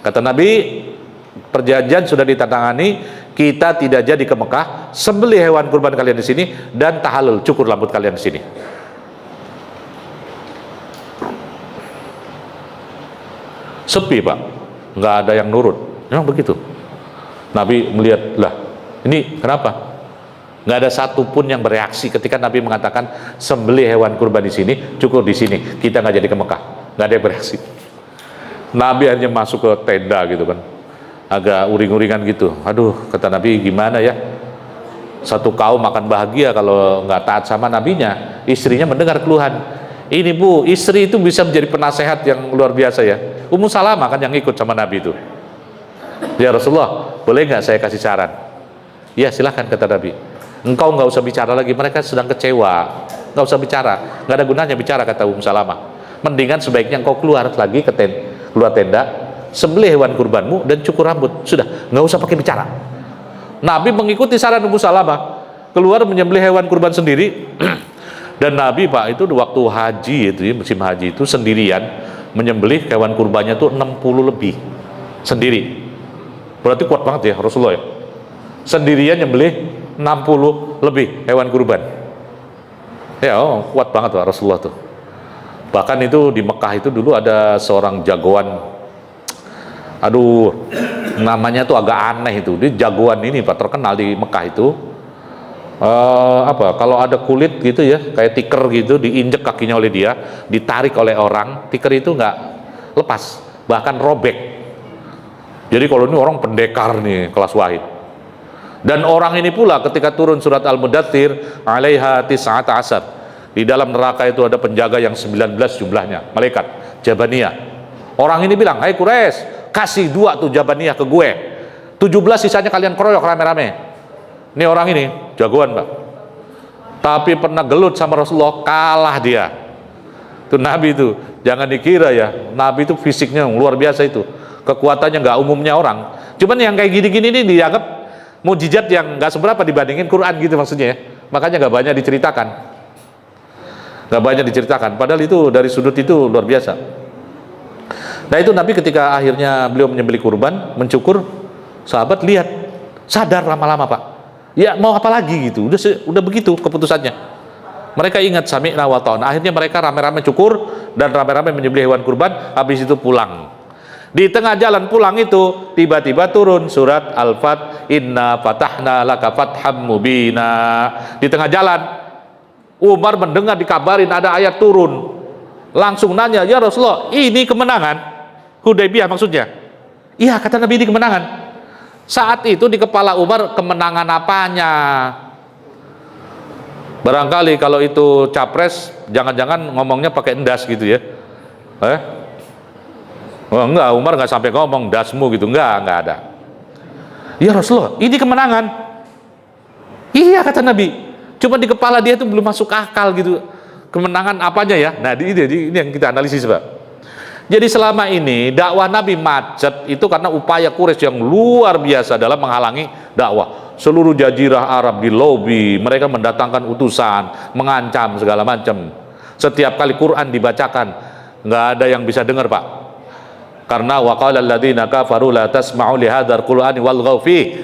Kata Nabi, perjanjian sudah ditandatangani, kita tidak jadi ke Mekah, sembelih hewan kurban kalian di sini dan tahallul, cukur rambut kalian di sini. Sepi Pak, nggak ada yang nurut. Memang begitu. Nabi melihat, lah ini kenapa? Nggak ada satupun yang bereaksi ketika Nabi mengatakan sembelih hewan kurban di sini, cukur di sini, kita nggak jadi ke Mekah. Nggak ada yang bereaksi. Nabi hanya masuk ke tenda gitu kan, agak uring-uringan gitu. Aduh, kata Nabi, gimana ya, satu kaum akan bahagia kalau nggak taat sama nabinya. Istrinya mendengar keluhan. Ini Bu, istri itu bisa menjadi penasehat yang luar biasa ya. Ummu Salamah kan yang ikut sama Nabi itu. "Ya Rasulullah, boleh nggak saya kasih saran?" "Ya silahkan," kata Nabi. "Engkau nggak usah bicara lagi, mereka sedang kecewa, nggak usah bicara, nggak ada gunanya bicara," kata Ummu Salamah. "Mendingan sebaiknya engkau keluar lagi ke keluar tenda, sembelih hewan kurbanmu dan cukur rambut, sudah, nggak usah pakai bicara." Nabi mengikuti saran Ummu Salamah, keluar menyembelih hewan kurban sendiri. Dan Nabi Pak itu waktu haji itu ya, musim haji itu sendirian menyembelih hewan kurbannya tuh 60 lebih sendiri. Berarti kuat banget ya Rasulullah ya, sendirian nyembelih 60 lebih hewan kurban ya. Kuat banget Pak Rasulullah tuh. Bahkan itu di Mekah itu dulu ada seorang jagoan, namanya tuh agak aneh itu. Dia jagoan ini Pak, terkenal di Mekah itu. Kalau ada kulit gitu ya, kayak tiker gitu, diinjek kakinya oleh dia, ditarik oleh orang, tiker itu nggak lepas, bahkan robek. Jadi kalau ini orang pendekar nih, kelas wahid. Dan orang ini pula ketika turun surat Al-Mudaththir, 'alaiha tis'ata asar, di dalam neraka itu ada penjaga yang 19 jumlahnya, malaikat Jabaniyah. Orang ini bilang, hai Quraisy, kasih 2 tuh Jabaniyah ke gue, 17 sisanya kalian keroyok rame-rame. Ini orang ini jagoan Pak, tapi pernah gelut sama Rasulullah, kalah dia. Itu Nabi itu, jangan dikira ya, Nabi itu fisiknya luar biasa itu, kekuatannya nggak umumnya orang. Cuman yang kayak gini-gini ini dianggap mujizat yang nggak seberapa dibandingin Quran gitu maksudnya ya. Makanya nggak banyak diceritakan, padahal itu dari sudut itu luar biasa. Nah itu Nabi ketika akhirnya beliau menyembelih kurban, mencukur, sahabat lihat, sadar lama-lama Pak. Ya mau apa lagi gitu, udah begitu keputusannya. Mereka ingat sami'na wa ta'na. Akhirnya mereka rame-rame cukur dan rame-rame menyembelih hewan kurban, habis itu pulang. Di tengah jalan pulang itu tiba-tiba turun surat Al-Fat, inna fatahna laka fatham mubina. Di tengah jalan Umar mendengar dikabarin ada ayat turun, langsung nanya, ya Rasulullah, ini kemenangan Hudaybiyah maksudnya? Iya kata Nabi, ini kemenangan. Saat itu di kepala Umar, kemenangan apanya? Barangkali kalau itu capres, jangan-jangan ngomongnya pakai endas gitu ya. Oh enggak, Umar nggak sampai ngomong dasmu gitu, enggak ada. Ya Rasulullah, ini kemenangan. Iya kata Nabi, cuma di kepala dia itu belum masuk akal gitu. Kemenangan apanya ya? Nah ini yang kita analisis Pak. Jadi selama ini dakwah Nabi macet itu karena upaya Quraisy yang luar biasa dalam menghalangi dakwah. Seluruh jazirah Arab di lobi, mereka mendatangkan utusan, mengancam segala macam. Setiap kali Quran dibacakan, nggak ada yang bisa dengar Pak. Karena waqala alladziina kafaru la tasma'u li hadzal qur'ani walghaw fi.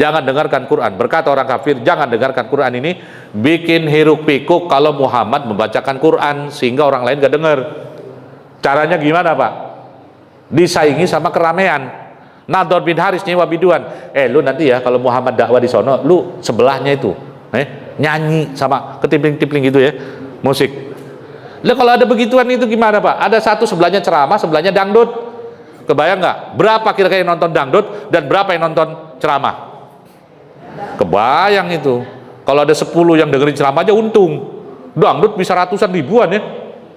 Jangan dengarkan Quran. Berkata orang kafir, jangan dengarkan Quran ini, bikin hiruk pikuk kalau Muhammad membacakan Quran sehingga orang lain nggak dengar. Caranya gimana Pak? Disaingi sama keramaian. Nador bin Haris nyewa biduan. Lu nanti ya kalau Muhammad dakwah di sono, lu sebelahnya itu nyanyi sama ketipling-tipling gitu ya, musik. Lah kalau ada begituan itu gimana Pak? Ada satu sebelahnya ceramah, sebelahnya dangdut. Kebayang nggak? Berapa kira-kira yang nonton dangdut dan berapa yang nonton ceramah? Kebayang itu. Kalau ada 10 yang dengerin ceramah aja untung. Dangdut bisa ratusan ribuan ya.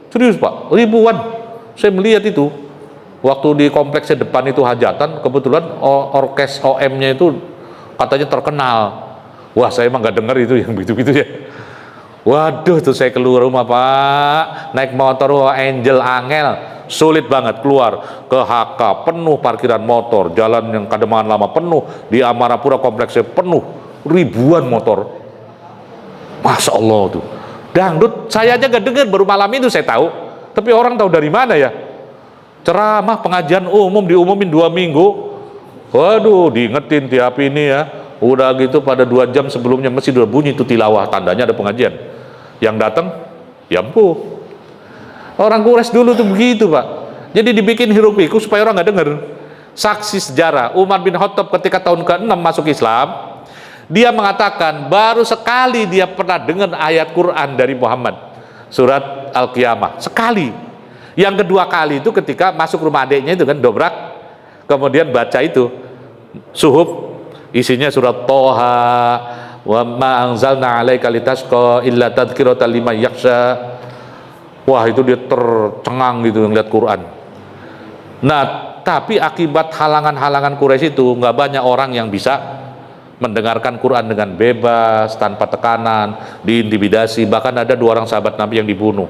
Serius Pak, ribuan. Saya melihat itu waktu di kompleksnya depan itu hajatan, kebetulan orkes OM-nya itu katanya terkenal. Wah saya emang nggak dengar itu yang begitu-begitu ya. Waduh tuh saya keluar rumah Pak, naik motor Angel Angel, sulit banget keluar ke HK, penuh parkiran motor, jalan yang Kademangan Lama penuh, di Amarapura kompleksnya penuh, ribuan motor. Masya Allah tuh dangdut, saya aja nggak dengar, baru malam itu saya tahu. Tapi orang tahu dari mana ya? Ceramah pengajian umum diumumin 2 minggu. Waduh, diingetin tiap ini ya. Udah gitu pada 2 jam sebelumnya masih udah bunyi itu tilawah, tandanya ada pengajian. Yang datang, ya ampun. Orang Quraisy dulu tuh begitu Pak. Jadi dibikin hiruk pikuk supaya orang nggak dengar. Saksi sejarah, Umar bin Khattab ketika tahun ke-6 masuk Islam, dia mengatakan baru sekali dia pernah dengar ayat Quran dari Muhammad. Surat Al-Qiyamah sekali. Yang kedua kali itu ketika masuk rumah adiknya itu kan, dobrak, kemudian baca itu suhuf, isinya surat Toha, wa ma anzalna 'alaika litasqa illa tadhkiratan liman yakhsha. Wah itu dia tercengang gitu ngeliat Quran. Nah tapi akibat halangan-halangan Quraisy itu nggak banyak orang yang bisa mendengarkan Quran dengan bebas, tanpa tekanan, diintimidasi. Bahkan ada 2 orang sahabat Nabi yang dibunuh.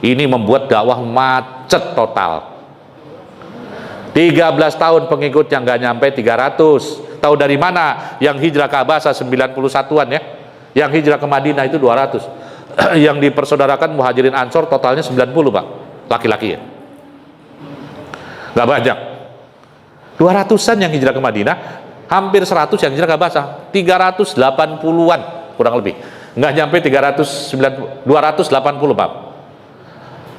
Ini membuat dakwah macet total. 13 tahun pengikut yang nggak nyampe 300. Tahu dari mana? Yang hijrah ke Habasah 91-an ya. Yang hijrah ke Madinah itu 200. Yang dipersaudarakan Muhajirin Ansor totalnya 90 Pak, laki-laki ya. Nggak banyak. 200-an yang hijrah ke Madinah, hampir 100 yang hijrah ke Habasah, 380-an kurang lebih, nggak nyampe 280 Pak.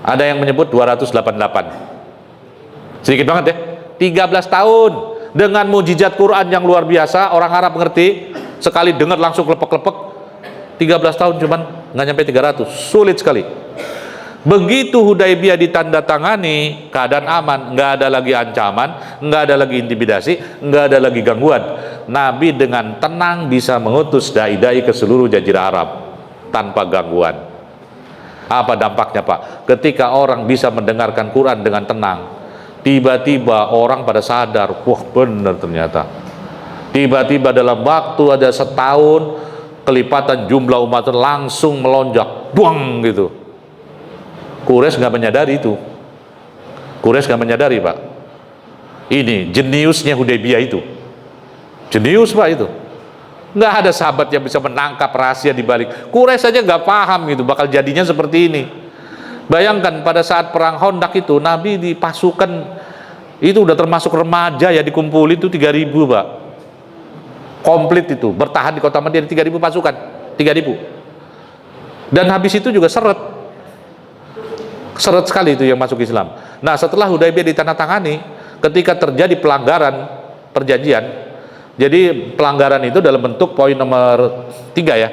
Ada yang menyebut 288, sedikit banget ya. 13 tahun dengan mujizat Quran yang luar biasa, orang Arab mengerti, sekali dengar langsung klepek-klepek. 13 tahun cuman nggak nyampe 300, sulit sekali. Begitu Hudaybiyah ditandatangani, keadaan aman, nggak ada lagi ancaman, nggak ada lagi intimidasi, nggak ada lagi gangguan. Nabi dengan tenang bisa mengutus dai-dai ke seluruh jazirah Arab tanpa gangguan. Apa dampaknya, Pak? Ketika orang bisa mendengarkan Quran dengan tenang, tiba-tiba orang pada sadar, wah benar ternyata. Tiba-tiba dalam waktu ada setahun, kelipatan jumlah umat langsung melonjak, buang gitu. Quraisy nggak menyadari itu. Quraisy nggak menyadari, Pak. Ini jeniusnya Hudaybiyah itu. Jenius, Pak, itu. Nggak ada sahabat yang bisa menangkap rahasia di balik. Quraisy saja nggak paham gitu bakal jadinya seperti ini. Bayangkan pada saat perang Khandaq itu, Nabi di pasukan itu udah termasuk remaja ya, dikumpulin itu 3.000, Pak. Komplit itu, bertahan di kota Madinah 3.000 pasukan, 3.000. Dan habis itu juga seret sekali itu yang masuk Islam. Nah, setelah Hudaybiyah ditandatangani, ketika terjadi pelanggaran perjanjian, jadi pelanggaran itu dalam bentuk poin nomor 3 ya.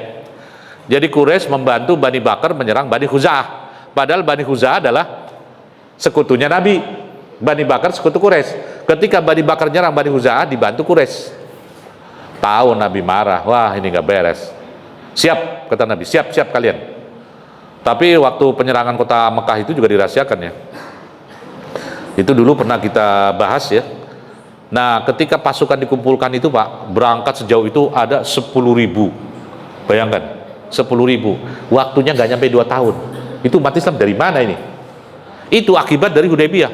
Jadi Quraisy membantu Bani Bakar menyerang Bani Khuza'ah, padahal Bani Khuza'ah adalah sekutunya Nabi. Bani Bakar sekutu Quraisy. Ketika Bani Bakar nyerang Bani Khuza'ah, dibantu Quraisy. Tahu Nabi marah, wah ini nggak beres. Siap, kata Nabi, siap kalian. Tapi waktu penyerangan kota Mekah itu juga dirahasiakan ya. Itu dulu pernah kita bahas ya. Nah, ketika pasukan dikumpulkan itu, Pak, berangkat sejauh itu ada 10.000. Bayangkan, 10.000. Waktunya nggak nyampe 2 tahun. Itu umat Islam dari mana ini? Itu akibat dari Hudaybiyah.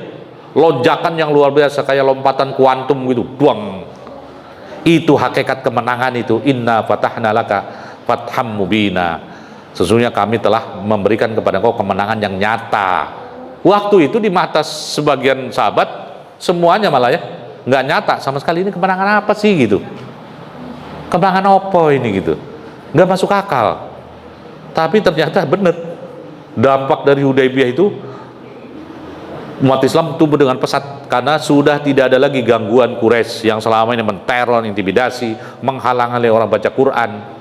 Lonjakan yang luar biasa, kayak lompatan kuantum gitu, buang. Itu hakikat kemenangan itu. Inna fatahna laka fatham mubina. Sesungguhnya kami telah memberikan kepada engkau kemenangan yang nyata. Waktu itu di mata sebagian sahabat, semuanya malah ya, nggak nyata sama sekali. Ini kemenangan apa sih gitu? Kemenangan apa ini gitu? Nggak masuk akal. Tapi ternyata benar. Dampak dari Hudaybiyah itu, umat Islam tumbuh dengan pesat karena sudah tidak ada lagi gangguan Quraisy yang selama ini menteror, intimidasi, menghalang-halangi orang baca Quran.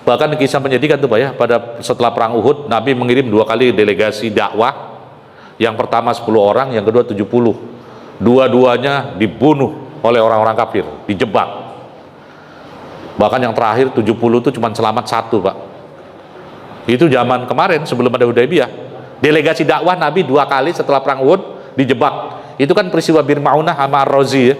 Bahkan kisah menyedihkan tuh, Pak ya, setelah perang Uhud, Nabi mengirim 2 kali delegasi dakwah. Yang pertama 10 orang, yang kedua 70. Dua-duanya dibunuh oleh orang-orang kafir, dijebak. Bahkan yang terakhir 70 itu cuma selamat 1, Pak. Itu zaman kemarin sebelum ada Hudaybiyah. Delegasi dakwah Nabi 2 kali setelah perang Uhud dijebak. Itu kan peristiwa Bir Ma'unah sama Ar-Razi ya.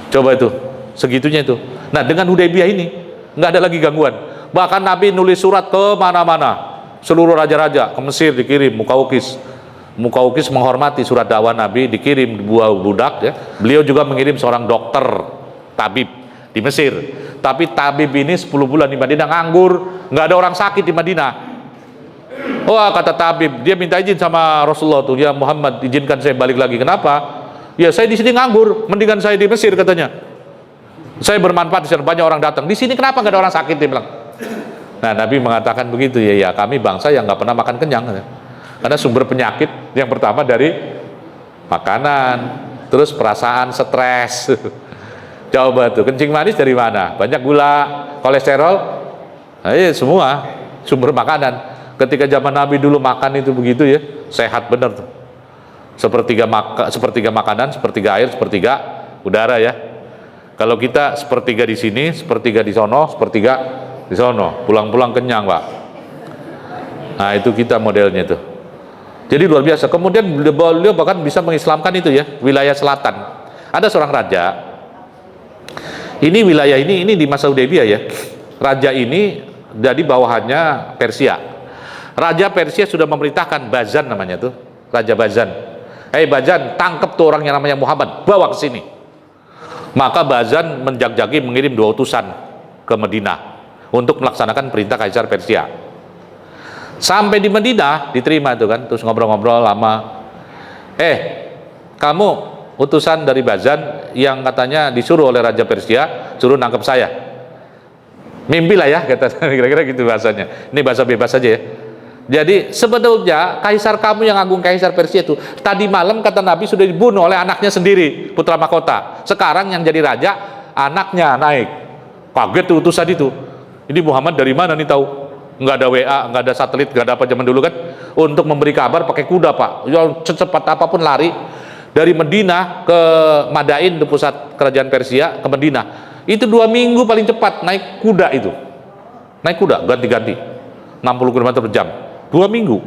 Coba itu, segitunya itu. Nah, dengan Hudaybiyah ini nggak ada lagi gangguan. Bahkan Nabi nulis surat ke mana-mana, seluruh raja-raja, ke Mesir dikirim, Mukaukis menghormati surat dakwah Nabi, dikirim buah budak ya. Beliau juga mengirim seorang dokter tabib di Mesir. Tapi tabib ini 10 bulan di Madinah nganggur, nggak ada orang sakit di Madinah. Wah, kata tabib, dia minta izin sama Rasulullah tuh, ya Muhammad, izinkan saya balik lagi. Kenapa? Ya saya di sini nganggur, mendingan saya di Mesir katanya. Saya bermanfaat di sana, banyak orang datang. Di sini kenapa nggak ada orang sakit, dia bilang. Nah, Nabi mengatakan begitu, ya kami bangsa yang nggak pernah makan kenyang. Karena sumber penyakit yang pertama dari makanan, terus perasaan stres. Coba tuh, kencing manis dari mana? Banyak gula, kolesterol, nah, iya, semua sumber makanan. Ketika zaman Nabi dulu makan itu begitu ya, sehat bener tuh. Sepertiga makanan, sepertiga air, sepertiga udara ya. Kalau kita sepertiga di sini, sepertiga di sono, sepertiga di sono, pulang-pulang kenyang, Pak. Nah, itu kita modelnya tuh. Jadi luar biasa. Kemudian beliau bahkan bisa mengislamkan itu ya, wilayah selatan. Ada seorang raja. Ini wilayah ini di masa Hudaybiyah ya. Raja ini jadi bawahannya Persia. Raja Persia sudah memerintahkan Bazan namanya tuh, Raja Bazan. Hei Bazan, tangkap tuh orang yang namanya Muhammad, bawa ke sini. Maka Bazan menjagjagi mengirim 2 utusan ke Madinah untuk melaksanakan perintah Kaisar Persia. Sampai di Madinah diterima itu kan, terus ngobrol-ngobrol lama. Kamu utusan dari Bazan yang katanya disuruh oleh Raja Persia suruh nangkep saya. Mimpi lah ya, kata kira-kira gitu bahasanya. Ini bahasa bebas saja ya. Jadi sebetulnya kaisar kamu yang agung, kaisar Persia itu tadi malam kata Nabi sudah dibunuh oleh anaknya sendiri, putra mahkota. Sekarang yang jadi raja anaknya naik. Kaget tuh utusan itu. Ini Muhammad dari mana nih tahu? Nggak ada WA, nggak ada satelit, nggak ada apa zaman dulu kan? Untuk memberi kabar pakai kuda pak. Yang secepat apapun lari dari Medina ke Madain, di pusat kerajaan Persia, ke Medina. Itu 2 minggu paling cepat naik kuda itu. Naik kuda ganti-ganti 60 km per jam. 2 minggu.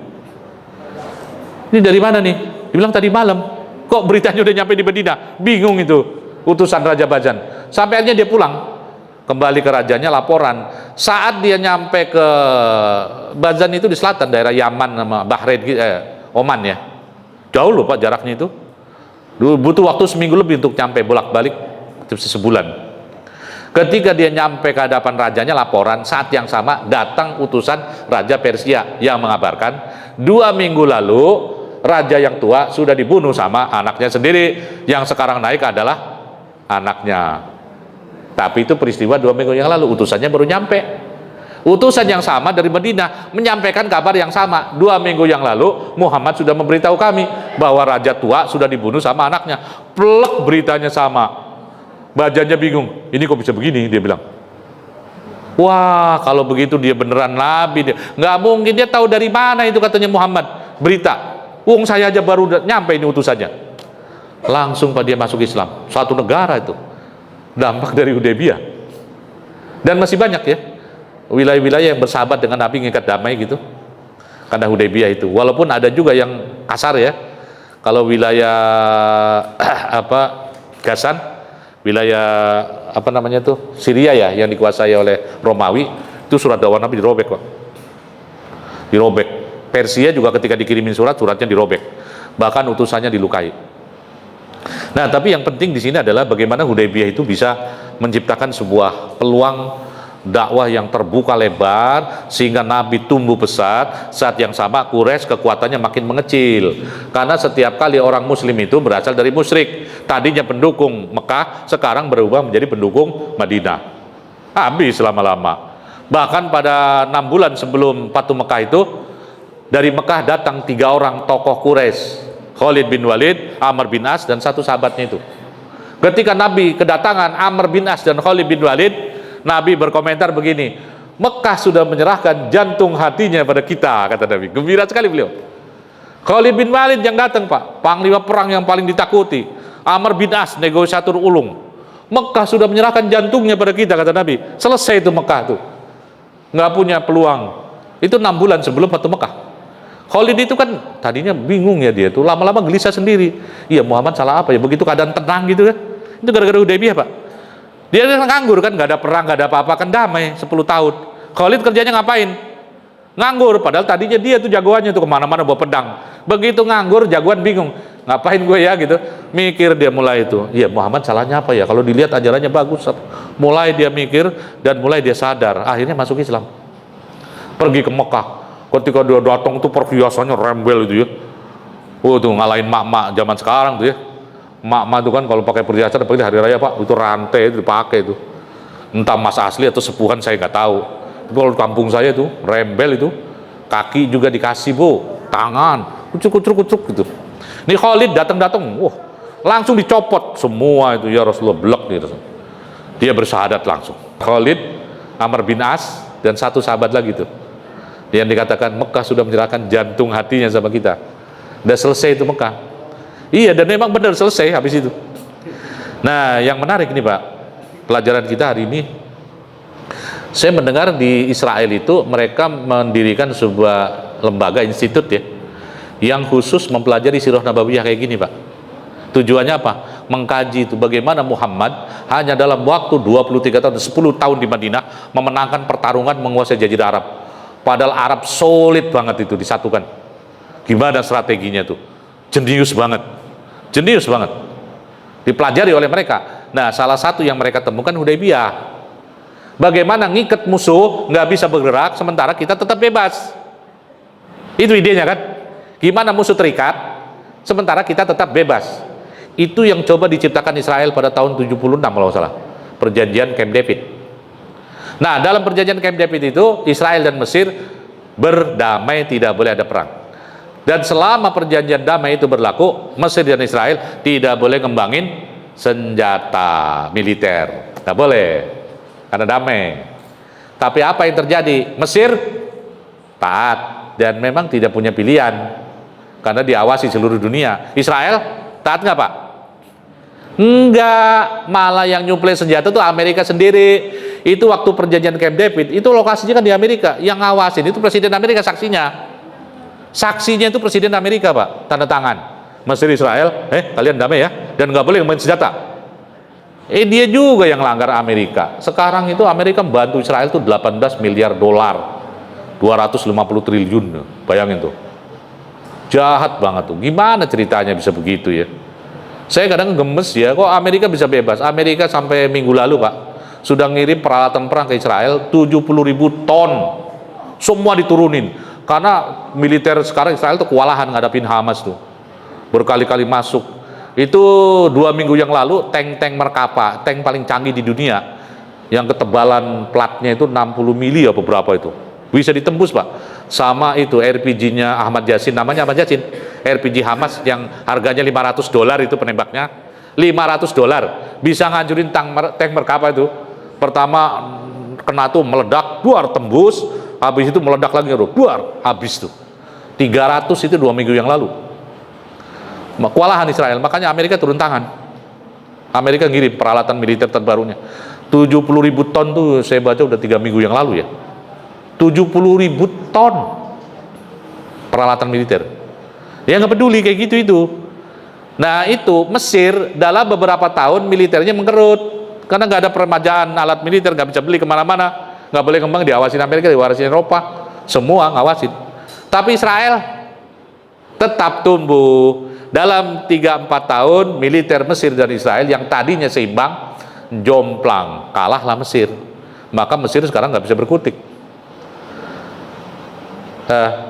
Ini dari mana nih? Dibilang tadi malam. Kok beritanya udah nyampe di Medina? Bingung itu utusan Raja Bazan. Sampai akhirnya dia pulang. Kembali ke rajanya laporan. Saat dia nyampe ke Bazan itu di selatan, daerah Yaman sama Bahrain, Oman ya. Jauh loh Pak jaraknya itu. Butuh waktu seminggu lebih untuk nyampe bolak-balik sebulan. Ketika dia nyampe ke hadapan rajanya laporan, saat yang sama datang utusan Raja Persia yang mengabarkan 2 minggu lalu raja yang tua sudah dibunuh sama anaknya sendiri, yang sekarang naik adalah anaknya. Tapi itu peristiwa 2 minggu yang lalu, utusannya baru nyampe. Utusan yang sama dari Madinah menyampaikan kabar yang sama. 2 minggu yang lalu Muhammad sudah memberitahu kami bahwa raja tua sudah dibunuh sama anaknya. Plek, beritanya sama. Bajannya bingung, ini kok bisa begini, dia bilang. Wah, kalau begitu dia beneran nabi dia. Nggak mungkin, dia tahu dari mana itu katanya Muhammad berita. Wong saya aja baru nyampe ini utusannya. Langsung Pak dia masuk Islam. Suatu negara itu. Dampak dari Hudaybiyah. Dan masih banyak ya wilayah-wilayah yang bersahabat dengan Nabi ngikat damai gitu. Karena Hudaybiyah itu. Walaupun ada juga yang kasar ya. Kalau wilayah Gasan, wilayah apa namanya tuh Syria ya, yang dikuasai oleh Romawi, itu surat dakwah Nabi dirobek Pak. Dirobek. Persia juga ketika dikirimin suratnya dirobek. Bahkan utusannya dilukai. Nah, tapi yang penting di sini adalah bagaimana Hudaybiyah itu bisa menciptakan sebuah peluang dakwah yang terbuka lebar sehingga Nabi tumbuh pesat. Saat yang sama Quraisy kekuatannya makin mengecil, karena setiap kali orang muslim itu berasal dari musyrik. Tadinya pendukung Mekah, sekarang berubah menjadi pendukung Madinah. Habis lama-lama. Bahkan pada 6 bulan sebelum Fatu Mekah itu, dari Mekah datang 3 orang tokoh Quraisy, Khalid bin Walid, Amr bin As, dan satu sahabatnya itu. Ketika Nabi kedatangan Amr bin As dan Khalid bin Walid, Nabi berkomentar begini, Mekah sudah menyerahkan jantung hatinya pada kita, kata Nabi. Gembira sekali beliau. Khalid bin Walid yang datang Pak, panglima perang yang paling ditakuti. Amr bin As, negosiator ulung. Mekah sudah menyerahkan jantungnya pada kita, kata Nabi. Selesai itu Mekah tuh, nggak punya peluang. Itu 6 bulan sebelum Fatu Mekah. Khalid itu kan tadinya bingung ya, dia tuh lama-lama gelisah sendiri. Iya, Muhammad salah apa ya, begitu keadaan tenang gitu kan. Itu gara-gara Hudaybiyah Pak. Dia nganggur kan, nggak ada perang, nggak ada apa-apa, kan damai 10 tahun. Khalid kerjanya ngapain? Nganggur, padahal tadinya dia tuh jagoannya tuh kemana-mana bawa pedang. Begitu nganggur, jagoan bingung, ngapain gue ya gitu. Mikir dia mulai itu, iya Muhammad salahnya apa ya, kalau dilihat ajarannya bagus. Mulai dia mikir dan mulai dia sadar, akhirnya masuk Islam. Pergi ke Mekah. Ketika dia datang tuh perhiasannya rembel itu ya. Tuh ngalahin mak-mak zaman sekarang tuh ya. Mak-mak itu kan kalau pakai perhiasan apalagi hari raya Pak, itu rantai itu dipakai itu. Entah emas asli atau sepuhan saya nggak tahu. Tapi kalau di kampung saya itu rembel itu, kaki juga dikasih Bu, tangan, kucuk-kucuk gitu. Ini Khalid datang-datang, wah langsung dicopot semua itu ya Rasulullah, blek gitu. Dia bersyahadat langsung. Khalid, Amr bin As, dan satu sahabat lagi tuh. Yang dikatakan Mekah sudah menyerahkan jantung hatinya sama kita. Udah selesai itu Mekah. Iya, dan memang benar selesai habis itu. Nah, yang menarik nih Pak, pelajaran kita hari ini, saya mendengar di Israel itu mereka mendirikan sebuah lembaga institut ya, yang khusus mempelajari sirah nabawiyah kayak gini Pak. Tujuannya apa? Mengkaji itu bagaimana Muhammad hanya dalam waktu 23 tahun, 10 tahun di Madinah memenangkan pertarungan menguasai Jazirah Arab. Padahal Arab solid banget itu disatukan. Gimana strateginya tuh? Jenius banget. Jenius banget. Dipelajari oleh mereka. Nah, salah satu yang mereka temukan Hudaybiyah. Bagaimana ngikat musuh nggak bisa bergerak sementara kita tetap bebas. Itu idenya kan? Gimana musuh terikat sementara kita tetap bebas. Itu yang coba diciptakan Israel pada tahun 76 kalau nggak salah. Perjanjian Camp David. Nah, dalam perjanjian Camp David itu Israel dan Mesir berdamai, tidak boleh ada perang. Dan selama perjanjian damai itu berlaku, Mesir dan Israel tidak boleh ngembangin senjata militer, tidak boleh, karena damai. Tapi apa yang terjadi? Mesir taat dan memang tidak punya pilihan karena diawasi seluruh dunia. Israel taat nggak Pak? Enggak, malah yang nyuplai senjata itu Amerika sendiri. Itu waktu perjanjian Camp David, itu lokasinya kan di Amerika. Yang ngawasin itu Presiden Amerika, saksinya itu Presiden Amerika Pak, tanda tangan. Mesir, Israel, kalian damai ya, dan nggak boleh main senjata. Dia juga yang langgar Amerika. Sekarang itu Amerika membantu Israel itu 18 miliar dolar, 250 triliun, bayangin tuh. Jahat banget tuh. Gimana ceritanya bisa begitu ya? Saya kadang gemes ya, kok Amerika bisa bebas. Amerika sampai minggu lalu Pak, sudah ngirim peralatan perang ke Israel 70.000 ton. Semua diturunin. Karena militer sekarang Israel tuh kewalahan ngadapin Hamas tuh. Berkali-kali masuk. Itu 2 minggu yang lalu tank-tank Merkapa, tank paling canggih di dunia, yang ketebalan platnya itu 60 mili apa berapa itu, bisa ditembus Pak. Sama itu RPG-nya Ahmad Yassin, namanya Ahmad Yassin, RPG Hamas yang harganya $500 itu penembaknya, $500 bisa ngancurin tank Merkapa itu. Pertama kena tuh meledak, duar tembus, habis itu meledak lagi, duar habis tuh. 300 itu 2 minggu yang lalu. Kewalahan Israel, makanya Amerika turun tangan. Amerika ngirim peralatan militer terbarunya 70.000 ton tuh, saya baca udah 3 minggu yang lalu ya. 70.000 ton peralatan militer. Ya nggak peduli kayak gitu itu. Nah itu Mesir dalam beberapa tahun militernya mengkerut karena nggak ada peremajaan alat militer, nggak bisa beli kemana-mana, nggak boleh kembang, diawasin Amerika, diawasin Eropa, semua ngawasin. Tapi Israel tetap tumbuh. Dalam 3-4 tahun militer Mesir dan Israel yang tadinya seimbang, jomplang, kalahlah Mesir. Maka Mesir sekarang nggak bisa berkutik.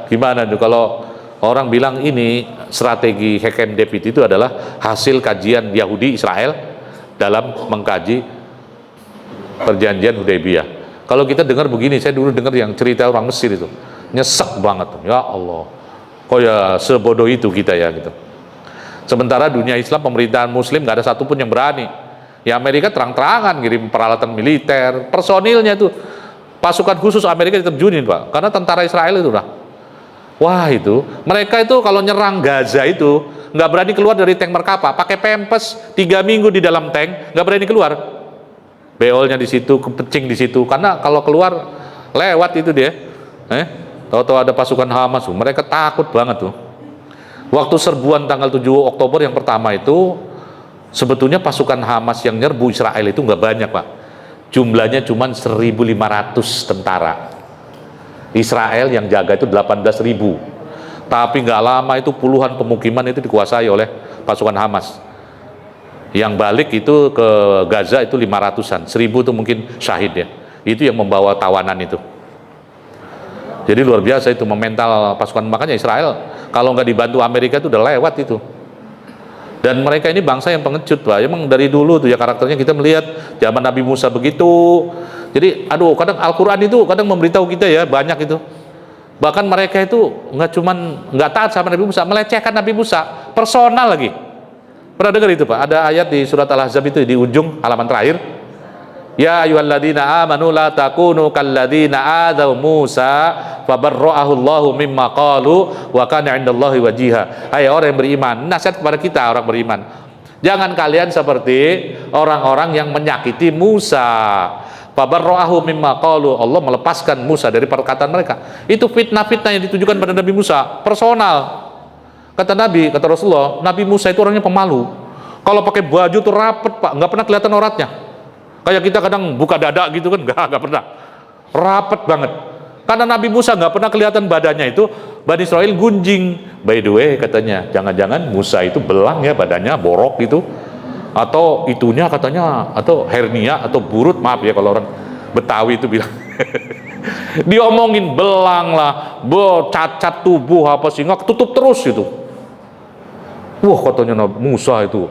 Gimana tuh kalau orang bilang ini strategi Camp David itu adalah hasil kajian Yahudi Israel dalam mengkaji perjanjian Hudaybiyah. Kalau kita dengar begini, saya dulu dengar yang cerita orang Mesir itu, nyesek banget. Ya Allah, kok ya sebodoh itu kita ya gitu. Sementara dunia Islam, pemerintahan Muslim nggak ada satupun yang berani. Ya Amerika terang-terangan ngirim peralatan militer, personilnya itu pasukan khusus Amerika diterjunin Pak, karena tentara Israel itu lah. Wah itu, mereka itu kalau nyerang Gaza itu nggak berani keluar dari tank Merkapa, pakai pempes 3 minggu di dalam tank, nggak berani keluar. Beolnya di situ, kepecing di situ, karena kalau keluar lewat itu dia. Tahu-tahu ada pasukan Hamas, mereka takut banget tuh. Waktu serbuan tanggal 7 Oktober yang pertama itu, sebetulnya pasukan Hamas yang nyerbu Israel itu nggak banyak Pak. Jumlahnya cuma 1.500 tentara. Israel yang jaga itu 18.000. Tapi nggak lama itu puluhan pemukiman itu dikuasai oleh pasukan Hamas. Yang balik itu ke Gaza itu 500-an. 1.000 itu mungkin syahid ya. Itu yang membawa tawanan itu. Jadi luar biasa itu memental pasukan. Makanya Israel kalau nggak dibantu Amerika itu udah lewat itu. Dan mereka ini bangsa yang pengecut Pak. Emang dari dulu tuh ya karakternya kita melihat zaman Nabi Musa begitu. Jadi kadang Al-Quran itu kadang memberitahu kita ya banyak itu. Bahkan mereka itu nggak taat sama Nabi Musa, melecehkan Nabi Musa, personal lagi. Pernah dengar itu Pak? Ada ayat di surat Al-Ahzab itu di ujung halaman terakhir. Ya ayyuhalladzina amanu la takunu kalladzina adaw Musa fabarra'ahu Allahu mimma qalu wa kana 'indallahi wajiha. Hai orang yang beriman, nasihat kepada kita orang beriman. Jangan kalian seperti orang-orang yang menyakiti Musa. Fabarra'ahu mimma qalu, Allah melepaskan Musa dari perkataan mereka. Itu fitnah-fitnah yang ditujukan pada Nabi Musa, personal. Kata Nabi, kata Rasulullah, Nabi Musa itu orangnya pemalu. Kalau pakai baju tuh rapet Pak, nggak pernah kelihatan auratnya. Kayak kita kadang buka dada gitu kan, nggak pernah. Rapet banget. Karena Nabi Musa nggak pernah kelihatan badannya itu, Bani Israel gunjing. By the way katanya, jangan-jangan Musa itu belang ya badannya, borok gitu. Atau itunya katanya, atau hernia, atau burut, maaf ya kalau orang Betawi itu bilang. Diomongin belang lah, cacat tubuh apa sehingga ketutup terus gitu. Wah katanya Nabi Musa itu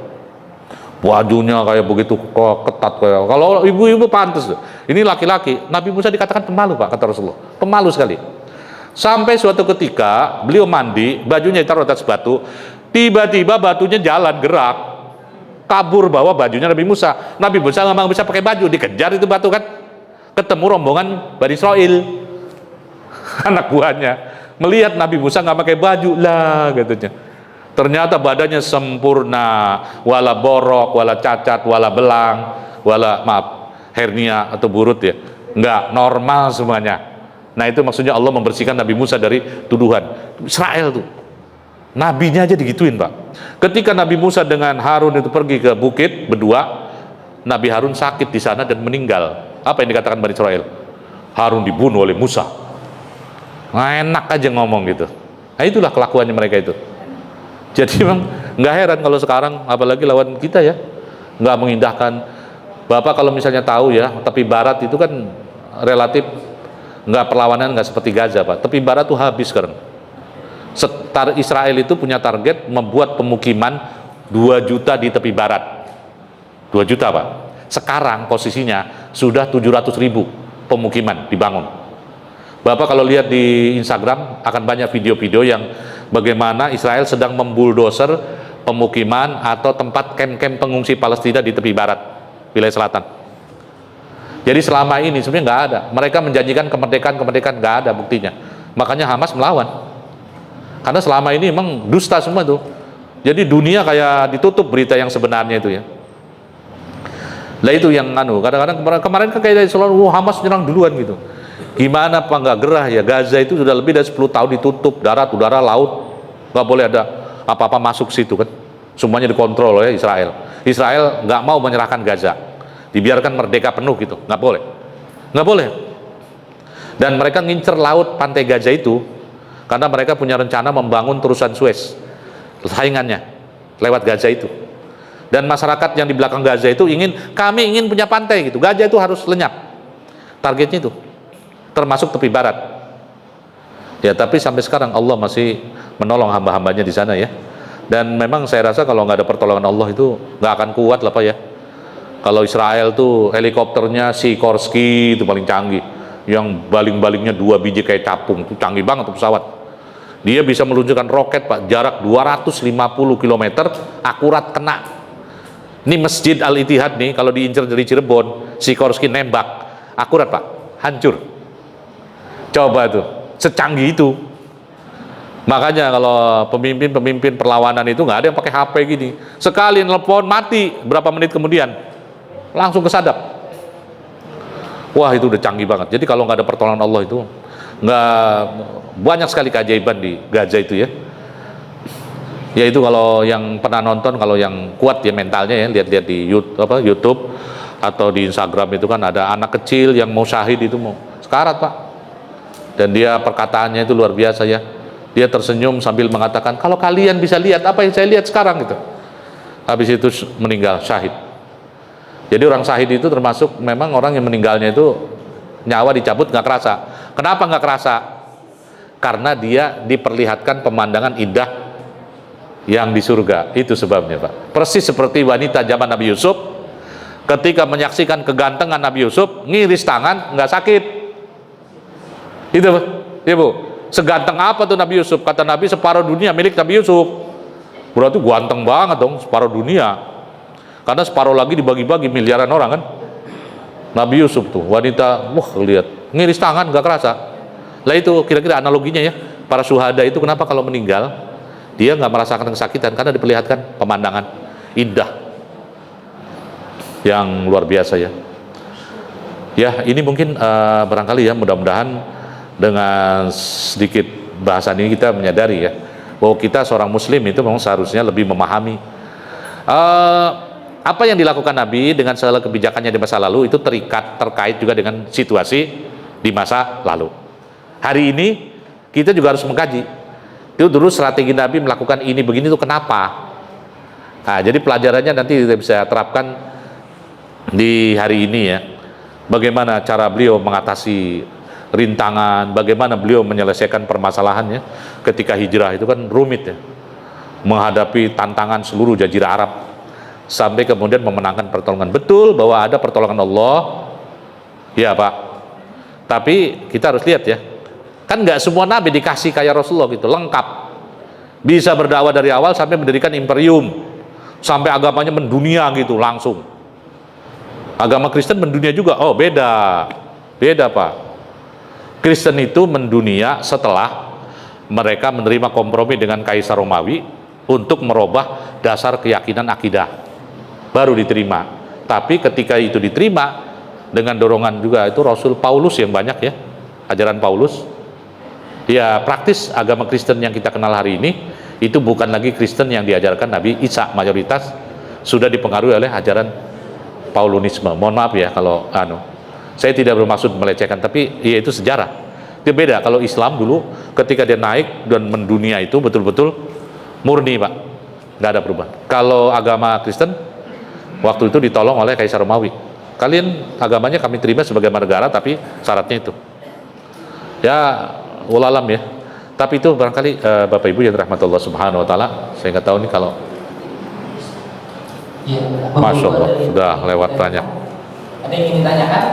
bajunya kayak begitu ketat kayak. Kalau ibu-ibu pantas. Ini laki-laki. Nabi Musa dikatakan pemalu Pak kata Rasulullah. Pemalu sekali. Sampai suatu ketika beliau mandi, bajunya ditaruh atas batu, tiba-tiba batunya jalan gerak, kabur bawa bajunya Nabi Musa. Nabi Musa nggak bisa pakai baju, dikejar itu batu kan. Ketemu rombongan Bani Israel, anak buahnya, melihat Nabi Musa nggak pakai baju, lah katanya. Ternyata badannya sempurna, wala borok, wala cacat, wala belang, wala hernia atau burut ya, nggak, normal semuanya. Nah itu maksudnya Allah membersihkan Nabi Musa dari tuduhan. Israel tuh, nabinya aja digituin Pak. Ketika Nabi Musa dengan Harun itu pergi ke bukit berdua, Nabi Harun sakit di sana dan meninggal. Apa yang dikatakan Bani Israel? Harun dibunuh oleh Musa. Nah, enak aja ngomong gitu. Nah itulah kelakuannya mereka itu. Jadi memang nggak heran kalau sekarang apalagi lawan kita ya, nggak mengindahkan. Bapak kalau misalnya tahu ya, tepi barat itu kan relatif nggak, perlawanan nggak seperti Gaza Pak. Tepi barat tuh habis sekarang. Israel itu punya target membuat pemukiman 2 juta di tepi barat. 2 juta Pak. Sekarang posisinya sudah 700.000 pemukiman dibangun. Bapak kalau lihat di Instagram akan banyak video-video yang bagaimana Israel sedang membuldoser pemukiman atau tempat kem-kem pengungsi Palestina di tepi barat, wilayah selatan. Jadi selama ini sebenarnya nggak ada. Mereka menjanjikan kemerdekaan nggak ada buktinya. Makanya Hamas melawan. Karena selama ini memang dusta semua tuh. Jadi dunia kayak ditutup berita yang sebenarnya itu ya. Lah itu yang kadang-kadang kemarin kan kayak selalu Hamas nyerang duluan gitu. Gimana apa nggak gerah ya, Gaza itu sudah lebih dari 10 tahun ditutup, darat, udara, laut, nggak boleh ada apa-apa masuk situ kan. Semuanya dikontrol oleh Israel. Israel nggak mau menyerahkan Gaza, dibiarkan merdeka penuh gitu, nggak boleh. Dan mereka ngincer laut pantai Gaza itu karena mereka punya rencana membangun terusan Suez, saingannya lewat Gaza itu. Dan masyarakat yang di belakang Gaza itu kami ingin punya pantai gitu. Gaza itu harus lenyap, targetnya itu, termasuk tepi barat. Ya tapi sampai sekarang Allah masih menolong hamba-hambanya di sana ya. Dan memang saya rasa kalau nggak ada pertolongan Allah itu nggak akan kuat lah Pak ya. Kalau Israel tuh helikopternya Sikorsky itu paling canggih, yang baling-balingnya 2 biji kayak capung, itu canggih banget tuh pesawat. Dia bisa meluncurkan roket Pak, jarak 250 km, akurat kena. Ini Masjid Al-Ittihad nih, kalau diincar dari Cirebon, Sikorsky nembak, akurat Pak, hancur. Coba tuh, secanggih itu. Makanya kalau pemimpin perlawanan itu nggak ada yang pakai HP gini. Sekali nelpon mati, berapa menit kemudian langsung kesadap. Wah itu udah canggih banget. Jadi kalau nggak ada pertolongan Allah itu nggak, banyak sekali keajaiban di Gaza itu ya. Ya itu kalau yang pernah nonton, kalau yang kuat ya mentalnya ya, lihat-lihat di YouTube atau di Instagram itu kan ada anak kecil yang mau syahid itu, mau sekarat Pak. Dan dia perkataannya itu luar biasa ya. Dia tersenyum sambil mengatakan, kalau kalian bisa lihat apa yang saya lihat sekarang gitu. Habis itu meninggal syahid. Jadi orang syahid itu termasuk memang orang yang meninggalnya itu nyawa dicabut nggak kerasa. Kenapa nggak kerasa? Karena dia diperlihatkan pemandangan indah yang di surga. Itu sebabnya Pak. Persis seperti wanita zaman Nabi Yusuf, ketika menyaksikan kegantengan Nabi Yusuf, ngiris tangan nggak sakit. Itu Pak. Ya Bu. Seganteng apa tuh Nabi Yusuf? Kata Nabi, separuh dunia milik Nabi Yusuf. Berarti ganteng banget dong, separuh dunia. Karena separuh lagi dibagi-bagi miliaran orang kan. Nabi Yusuf tuh, wanita, wah lihat, ngiris tangan nggak kerasa. Lah itu kira-kira analoginya ya. Para syuhada itu kenapa kalau meninggal dia nggak merasakan kesakitan? Karena diperlihatkan pemandangan indah yang luar biasa ya. Ya ini mungkin barangkali ya, mudah-mudahan dengan sedikit bahasan ini kita menyadari ya bahwa kita seorang muslim itu memang seharusnya lebih memahami apa yang dilakukan Nabi dengan segala kebijakannya di masa lalu itu terkait juga dengan situasi di masa lalu. Hari ini kita juga harus mengkaji itu dulu strategi Nabi melakukan ini begini itu kenapa. Nah, jadi pelajarannya nanti kita bisa terapkan di hari ini ya. Bagaimana cara beliau mengatasi rintangan, bagaimana beliau menyelesaikan permasalahannya ketika hijrah itu kan rumit ya, menghadapi tantangan seluruh jazirah Arab sampai kemudian memenangkan pertolongan. Betul bahwa ada pertolongan Allah ya Pak, tapi kita harus lihat ya, Kan nggak semua nabi dikasih kayak Rasulullah gitu, lengkap. Bisa berdakwah dari awal sampai mendirikan imperium, sampai agamanya mendunia gitu langsung. Agama Kristen mendunia juga. Oh, beda Pak. Kristen itu mendunia setelah mereka menerima kompromi dengan Kaisar Romawi untuk merubah dasar keyakinan akidah, baru diterima. Tapi ketika itu diterima dengan dorongan juga itu Rasul Paulus yang banyak ya, ajaran Paulus ya, praktis agama Kristen yang kita kenal hari ini itu bukan lagi Kristen yang diajarkan Nabi Isa, mayoritas sudah dipengaruhi oleh ajaran Paulunisme. Mohon maaf ya kalau saya tidak bermaksud melecehkan, tapi ya itu sejarah. Itu beda. Kalau Islam dulu ketika dia naik dan mendunia itu betul-betul murni Pak, nggak ada perubahan. Kalau agama Kristen waktu itu ditolong oleh Kaisar Romawi. Kalian agamanya kami terima sebagai negara, tapi syaratnya itu. Ya, walalam ya. Tapi itu barangkali Bapak Ibu yang dirahmati Allah Subhanahu Wa Taala, saya nggak tahu nih kalau. Ya, Masya Allah, sudah lewat banyak. Ada yang ingin ditanyakan?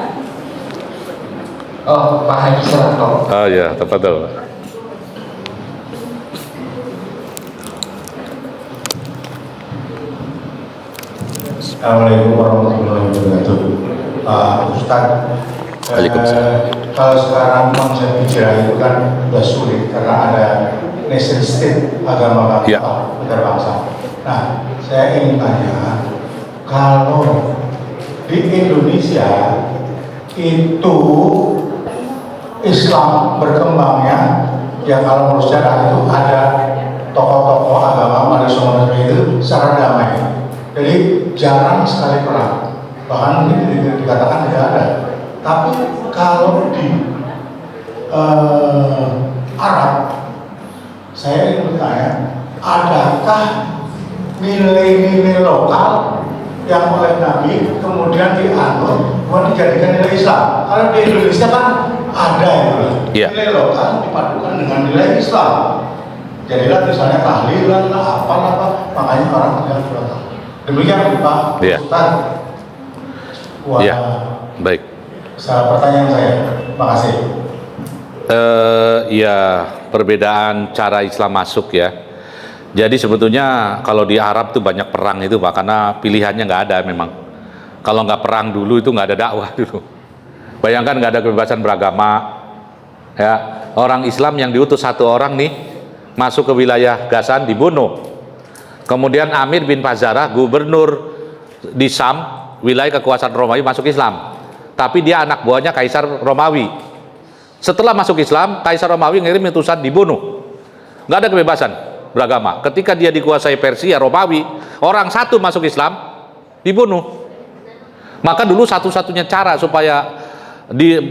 Oh, Pak Haji Soeharto. Oh ya, tafadhol. Assalamualaikum warahmatullahi wabarakatuh. Ustaz, kalau sekarang konsep hijrah itu kan sudah sulit karena ada nation state agama bangsa, negara bangsa. Nah, saya ingin tanya, kalau di Indonesia itu Islam berkembangnya, ya kalau menurut sejarah itu ada tokoh-tokoh agama pada zaman itu secara damai. Jadi jarang sekali perang, bahkan dikatakan tidak ada. Tapi kalau di Arab, saya ingin bertanya, adakah nilai-nilai lokal yang oleh Nabi kemudian dianut dijadikan nilai Islam? Kalau di Indonesia kan ada nilai lokal dipadukan dengan nilai Islam. Jadilah misalnya tahlilan lah, apa, makanya orang tidak berangkat. Demikian Pak Ustaz. Wah, baik. Pertanyaan saya, makasih. Ya, perbedaan cara Islam masuk ya. Jadi sebetulnya kalau di Arab tuh banyak perang itu Pak, karena pilihannya nggak ada memang. Kalau nggak perang dulu itu nggak ada dakwah dulu. Bayangkan nggak ada kebebasan beragama. Ya, orang Islam yang diutus satu orang nih masuk ke wilayah Gasan dibunuh. Kemudian Amir bin Fazarah, gubernur di Sam, wilayah kekuasaan Romawi, masuk Islam. Tapi dia anak buahnya Kaisar Romawi. Setelah masuk Islam, Kaisar Romawi ngirim utusan dibunuh. Nggak ada kebebasan beragama. Ketika dia dikuasai Persia, Romawi, orang satu masuk Islam, dibunuh. Maka dulu satu-satunya cara supaya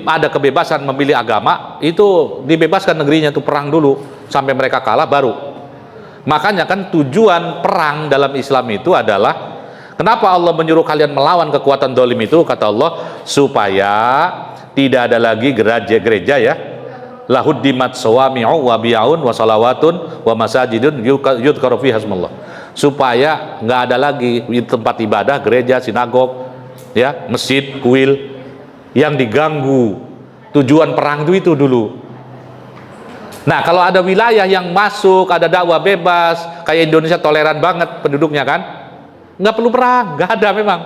ada kebebasan memilih agama, itu dibebaskan negerinya, itu perang dulu, sampai mereka kalah baru. Makanya kan tujuan perang dalam Islam itu adalah, kenapa Allah menyuruh kalian melawan kekuatan dolim itu? Kata Allah, supaya tidak ada lagi gereja ya, lahuddimat sawami'u wa bi'un wa salawatun wa masajidun yudhkaru fiha hasmullah. Supaya nggak ada lagi tempat ibadah, gereja, sinagog, ya, masjid, kuil yang diganggu. Tujuan perang itu dulu. Nah, kalau ada wilayah yang masuk, ada dakwah bebas, kayak Indonesia toleran banget penduduknya kan, nggak perlu perang, nggak ada memang.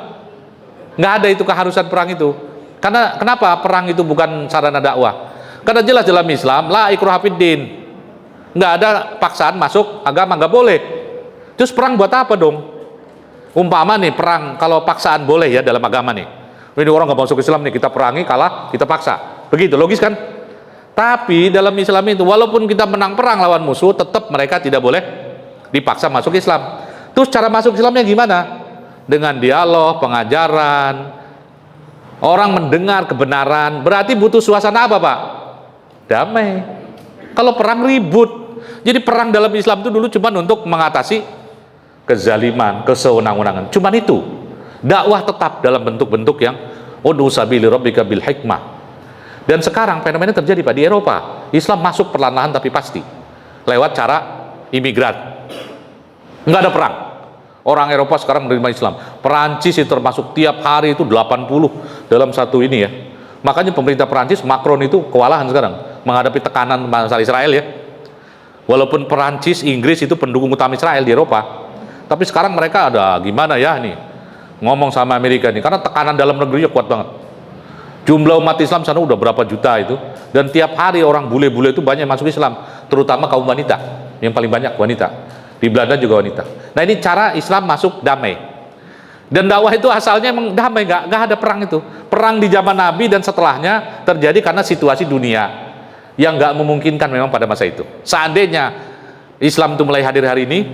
Nggak ada itu keharusan perang itu. Karena kenapa perang itu bukan sarana dakwah? Karena jelas dalam Islam, la ikraha fiddin. Nggak ada paksaan masuk agama, nggak boleh. Terus perang buat apa dong? Umpama nih perang, kalau paksaan boleh ya dalam agama nih. Ini orang nggak masuk Islam nih, kita perangi, kalah, kita paksa. Begitu, logis kan? Tapi dalam Islam itu, walaupun kita menang perang lawan musuh, tetap mereka tidak boleh dipaksa masuk Islam. Terus cara masuk Islamnya gimana? Dengan dialog, pengajaran, orang mendengar kebenaran. Berarti butuh suasana apa Pak? Damai. Kalau perang ribut. Jadi perang dalam Islam itu dulu cuma untuk mengatasi kezaliman, kesewenang-wenangan. Cuman itu. Dakwah tetap dalam bentuk-bentuk yang ud'u sabili rabbika bil hikmah. Dan sekarang fenomena terjadi Pak di Eropa. Islam masuk perlahan-lahan tapi pasti lewat cara imigran. Nggak ada perang. Orang Eropa sekarang menerima Islam. Perancis itu termasuk tiap hari itu 80 dalam satu ini ya. Makanya pemerintah Perancis, Macron itu kewalahan sekarang. menghadapi tekanan masalah Israel ya. Walaupun Perancis, Inggris itu pendukung utama Israel di Eropa, tapi sekarang mereka ada gimana ya nih ngomong sama Amerika nih, karena tekanan dalam negerinya kuat banget. Jumlah umat Islam sana udah berapa juta itu, dan tiap hari orang bule-bule itu banyak masuk Islam, terutama kaum wanita, yang paling banyak wanita. Di Belanda juga wanita. Nah ini cara Islam masuk damai. Dan dakwah itu asalnya emang damai, nggak ada perang itu. Perang di zaman Nabi dan setelahnya terjadi karena situasi dunia yang nggak memungkinkan memang pada masa itu. Seandainya Islam itu mulai hadir hari ini,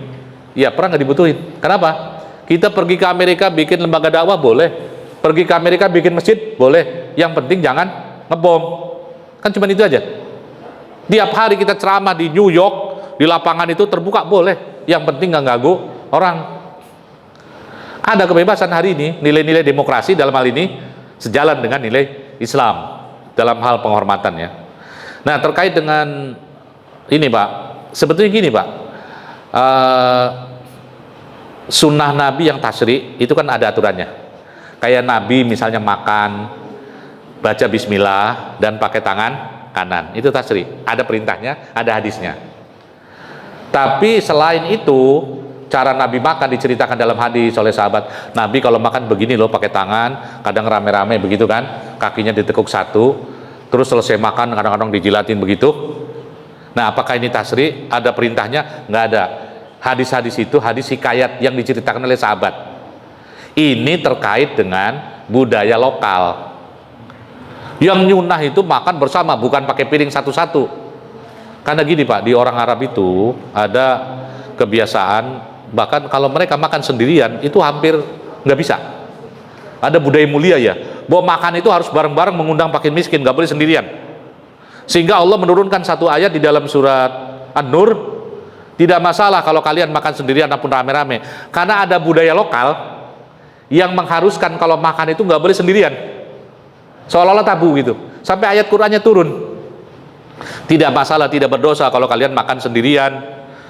ya perang nggak dibutuhin. Kenapa? Kita pergi ke Amerika bikin lembaga dakwah boleh, pergi ke Amerika bikin masjid boleh. Yang penting jangan ngebom. Kan cuma itu aja. Tiap hari kita ceramah di New York, di lapangan itu terbuka boleh. Yang penting nggak ganggu orang. Ada kebebasan hari ini, nilai-nilai demokrasi dalam hal ini sejalan dengan nilai Islam dalam hal penghormatan ya. Nah terkait dengan ini Pak, sebetulnya gini Pak, sunnah Nabi yang tasyri itu kan ada aturannya. Kayak Nabi misalnya makan, baca bismillah dan pakai tangan kanan, itu tasyri, ada perintahnya, ada hadisnya. Tapi selain itu, cara Nabi makan diceritakan dalam hadis oleh sahabat. Nabi kalau makan begini loh, pakai tangan, kadang rame-rame begitu kan, kakinya ditekuk satu, terus selesai makan kadang-kadang dijilatin begitu. Nah apakah ini tasyri? Ada perintahnya? Nggak ada. Hadis-hadis itu hadis hikayat yang diceritakan oleh sahabat. Ini terkait dengan budaya lokal. Yang nyunah itu makan bersama, bukan pakai piring satu-satu. Karena gini Pak, di orang Arab itu ada kebiasaan, bahkan kalau mereka makan sendirian itu hampir nggak bisa. Ada budaya mulia ya, bahwa makan itu harus bareng-bareng, mengundang fakir miskin, nggak boleh sendirian. Sehingga Allah menurunkan satu ayat di dalam surat An-Nur, tidak masalah kalau kalian makan sendirian ataupun rame-rame, karena ada budaya lokal yang mengharuskan kalau makan itu nggak boleh sendirian, seolah-olah tabu gitu, sampai ayat Qur'annya turun. Tidak masalah, tidak berdosa kalau kalian makan sendirian,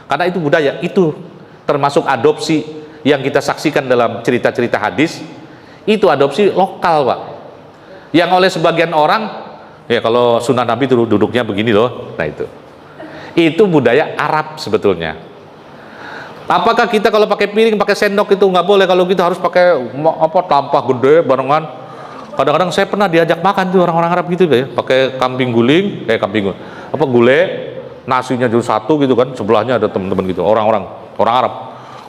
karena itu budaya, itu termasuk adopsi yang kita saksikan dalam cerita-cerita hadis. Itu adopsi lokal Pak, yang oleh sebagian orang ya kalau sunnah Nabi itu duduknya begini loh. Nah itu budaya Arab sebetulnya. Apakah kita kalau pakai piring, pakai sendok itu nggak boleh? Kalau kita harus pakai apa, tampah gede barengan. Kadang-kadang saya pernah diajak makan tuh orang-orang Arab gitu ya, pakai kambing guling, gulai, nasinya juga satu gitu kan, sebelahnya ada teman-teman gitu, orang Arab.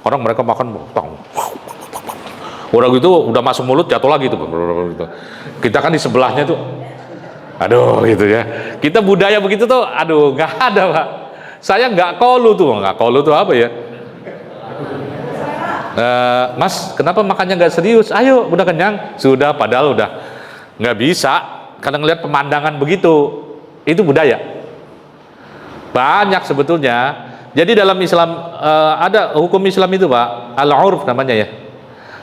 Orang mereka makan, udah gitu udah masuk mulut jatuh lagi tuh. Kita kan di sebelahnya tuh, aduh gitu ya. Kita budaya begitu tuh, aduh nggak ada Pak. Saya nggak kolu tuh apa ya? Mas, kenapa makannya nggak serius? Ayo, udah kenyang? Sudah, padahal udah nggak bisa. Kadang ngeliat pemandangan begitu, itu budaya. Banyak sebetulnya. Jadi dalam Islam ada hukum Islam itu Pak, al-urf namanya ya.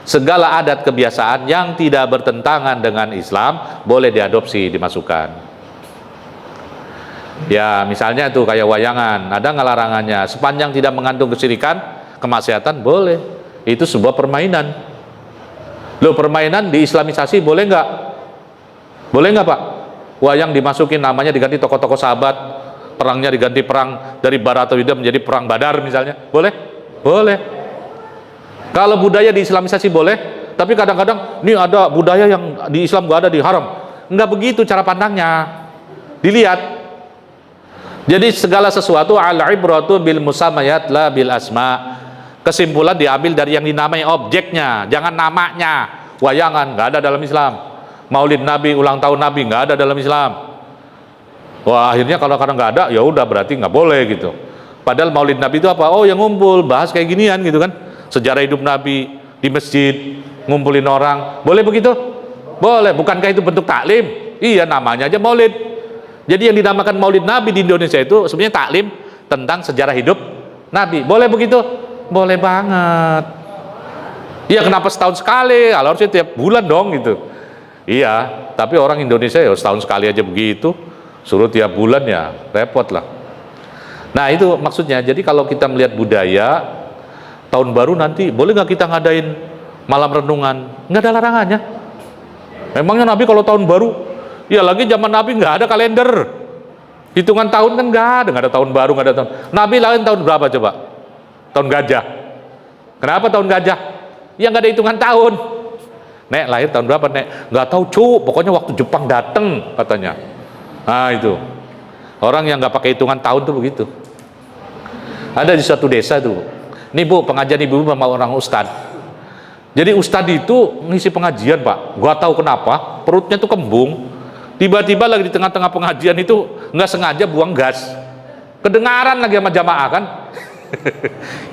Segala adat kebiasaan yang tidak bertentangan dengan Islam boleh diadopsi, dimasukkan. Ya misalnya tuh kayak wayangan, ada nggak larangannya? Sepanjang tidak mengandung kesyirikan, kemaksiatan boleh. Itu sebuah permainan. Loh, permainan diislamisasi boleh nggak? Boleh nggak Pak? Wayang dimasukin, namanya diganti tokoh-tokoh sahabat, perangnya diganti perang dari Baratawida menjadi perang Badar misalnya, boleh? Boleh. Kalau budaya diislamisasi boleh, tapi kadang-kadang ini ada budaya yang di Islam nggak ada, di haram. Nggak begitu cara pandangnya. Dilihat. Jadi segala sesuatu al-ibratu bil musamayat la bil asma. Kesimpulan diambil dari yang dinamai objeknya, jangan namanya. Wayangan nggak ada dalam Islam. Maulid Nabi, ulang tahun Nabi nggak ada dalam Islam. Wah akhirnya kalau kadang nggak ada, ya udah berarti nggak boleh gitu. Padahal Maulid Nabi itu apa? Oh yang ngumpul, bahas kayak ginian gitu kan. Sejarah hidup Nabi di masjid, ngumpulin orang, boleh begitu? Boleh. Bukankah itu bentuk taklim? Iya, namanya aja Maulid. Jadi yang dinamakan Maulid Nabi di Indonesia itu sebenarnya taklim tentang sejarah hidup Nabi. Boleh begitu? Boleh banget. Iya, kenapa setahun sekali? Kalau harusnya tiap bulan dong gitu. Iya, tapi orang Indonesia ya setahun sekali aja begitu, suruh tiap bulan ya repot lah. Nah itu maksudnya. Jadi kalau kita melihat budaya tahun baru nanti, boleh nggak kita ngadain malam renungan? Nggak ada larangannya. Memangnya Nabi kalau tahun baru, ya lagi zaman Nabi nggak ada kalender. Hitungan tahun kan nggak ada tahun baru, nggak ada tahun. Nabi lahir tahun berapa coba? Tahun gajah. Kenapa tahun gajah? Ya nggak ada hitungan tahun. Nek lahir tahun berapa Nek? Nggak tahu cu, pokoknya waktu Jepang dateng katanya. Nah itu orang yang nggak pakai hitungan tahun tuh begitu. Ada di suatu desa tuh. Ini Bu, pengajian ibu sama orang ustad. Jadi ustad itu ngisi pengajian Pak. Gua tahu kenapa perutnya tuh kembung. Tiba-tiba lagi di tengah-tengah pengajian itu nggak sengaja buang gas. Kedengaran lagi sama jamaah kan.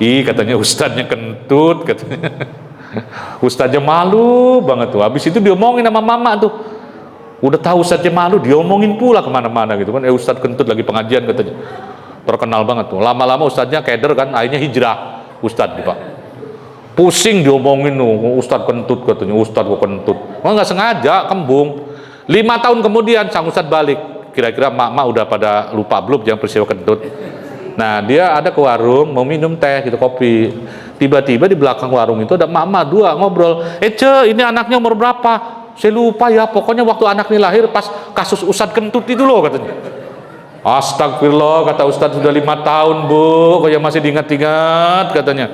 Ih katanya ustadznya kentut katanya. Ustadznya malu banget tuh. Habis itu diomongin sama mama tuh. Udah tahu ustadznya malu, diomongin pula kemana-mana gitu kan. Ustadz kentut lagi pengajian katanya. Terkenal banget tuh. Lama-lama ustadznya keder kan, akhirnya hijrah. Ustadz Pak. Pusing diomongin tuh, ustadz kentut katanya. Ustadz kok kentut. Nggak sengaja kembung. 5 tahun kemudian sang ustadz balik. Kira-kira mak-mak udah pada lupa belum yang peristiwa kentut. Nah dia ada ke warung mau minum teh gitu, kopi. Tiba-tiba di belakang warung itu ada mak-mak 2 ngobrol. Ce, ini anaknya umur berapa? Saya lupa ya, pokoknya waktu anak ini lahir pas kasus ustadz kentut itu loh katanya. Astagfirullah, kata ustadz sudah 5 tahun Bu, kok yang masih diingat-ingat katanya.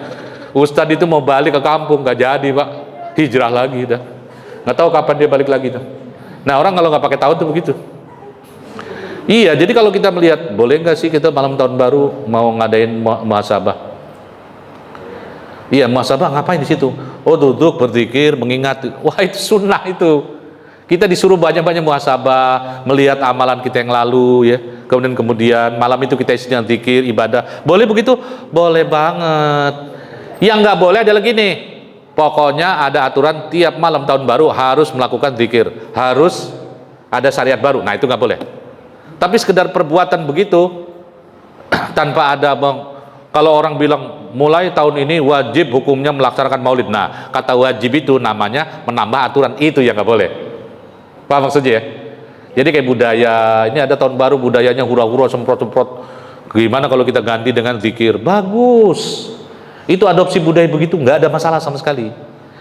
Ustadz itu mau balik ke kampung, gak jadi Pak, hijrah lagi dah. Nggak tahu kapan dia balik lagi tuh. Nah orang kalau nggak pakai tahun tuh begitu. Iya, jadi kalau kita melihat, boleh nggak sih kita malam tahun baru mau ngadain muhasabah? Iya, muhasabah ngapain di situ? Oh duduk berzikir, mengingat. Wah itu sunnah itu. Kita disuruh banyak-banyak muhasabah, melihat amalan kita yang lalu ya. Kemudian malam itu kita isinya zikir, ibadah. Boleh begitu? Boleh banget. Yang nggak boleh adalah gini. Pokoknya ada aturan tiap malam tahun baru harus melakukan zikir, harus ada syariat baru. Nah itu nggak boleh. Tapi sekedar perbuatan begitu tanpa ada kalau orang bilang mulai tahun ini wajib hukumnya melaksanakan maulid. Nah kata wajib itu namanya menambah aturan, itu yang nggak boleh. Paham maksudnya ya? Jadi kayak budaya, ini ada tahun baru budayanya hura-hura semprot-semprot. Gimana kalau kita ganti dengan zikir? Bagus. Itu adopsi budaya begitu, nggak ada masalah sama sekali.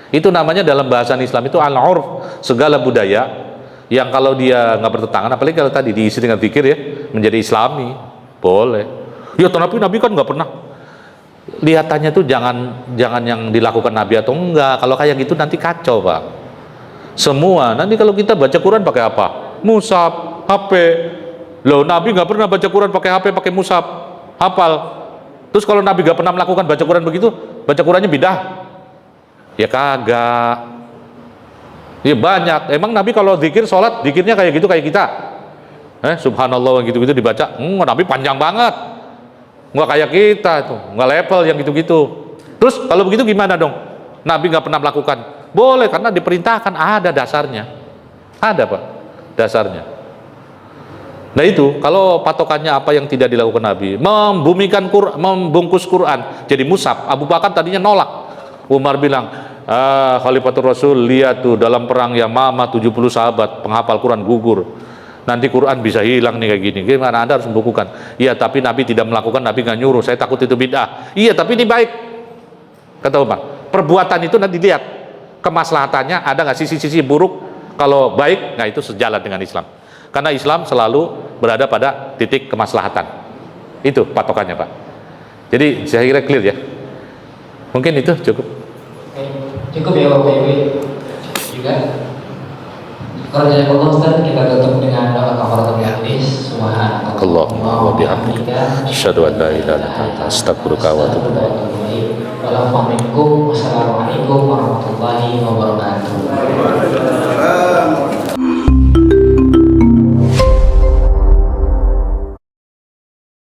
Itu namanya dalam bahasan Islam itu al-urf, segala budaya yang kalau dia nggak bertentangan, apalagi kalau tadi diisi dengan zikir ya, menjadi Islami, boleh. Ya tapi Nabi kan nggak pernah. Lihatannya tuh jangan yang dilakukan Nabi atau enggak. Kalau kayak gitu nanti kacau Pak. Semua nanti kalau kita baca Quran pakai apa? Mushaf, HP. Loh Nabi nggak pernah baca Quran pakai HP, pakai mushaf, hafal. Terus kalau Nabi gak pernah melakukan baca Quran begitu, baca Qurannya bidah? Ya kagak. Ya banyak. Emang Nabi kalau zikir, sholat, zikirnya kayak gitu kayak kita? Subhanallah gitu-gitu dibaca. Nabi panjang banget. Nggak kayak kita tuh, nggak level yang gitu-gitu. Terus kalau begitu gimana dong? Nabi gak pernah melakukan? Boleh, karena diperintahkan, ada dasarnya. Ada Pak, dasarnya. Nah itu, kalau patokannya apa yang tidak dilakukan Nabi, membungkus Quran jadi mushaf. Abu Bakar tadinya nolak. Umar bilang, Khalifatul Rasul, lihat tuh dalam perang Yamamah 70 sahabat penghafal Quran gugur. Nanti Quran bisa hilang nih kayak gini. Gimana Anda harus membukukan? Iya, tapi Nabi tidak melakukan, Nabi nggak nyuruh. Saya takut itu bid'ah. Iya, tapi ini baik. Kata Umar, perbuatan itu nanti lihat kemaslahatannya ada nggak sisi-sisi buruk. Kalau baik, nah itu sejalan dengan Islam. Karena Islam selalu berada pada titik kemaslahatan. Itu patokannya Pak. Jadi saya kira clear ya. Mungkin itu cukup. Oke, cukup ya Bapak Ibu juga. Kalau dari Allah Ustaz, kita tutup dengan doa kafaratul majlis. Subhanallah wa bihamdika asyhadu an la ilaha illa anta astaghfiruka wa atubu ilaik. Wassalamualaikum warahmatullahi wabarakatuh.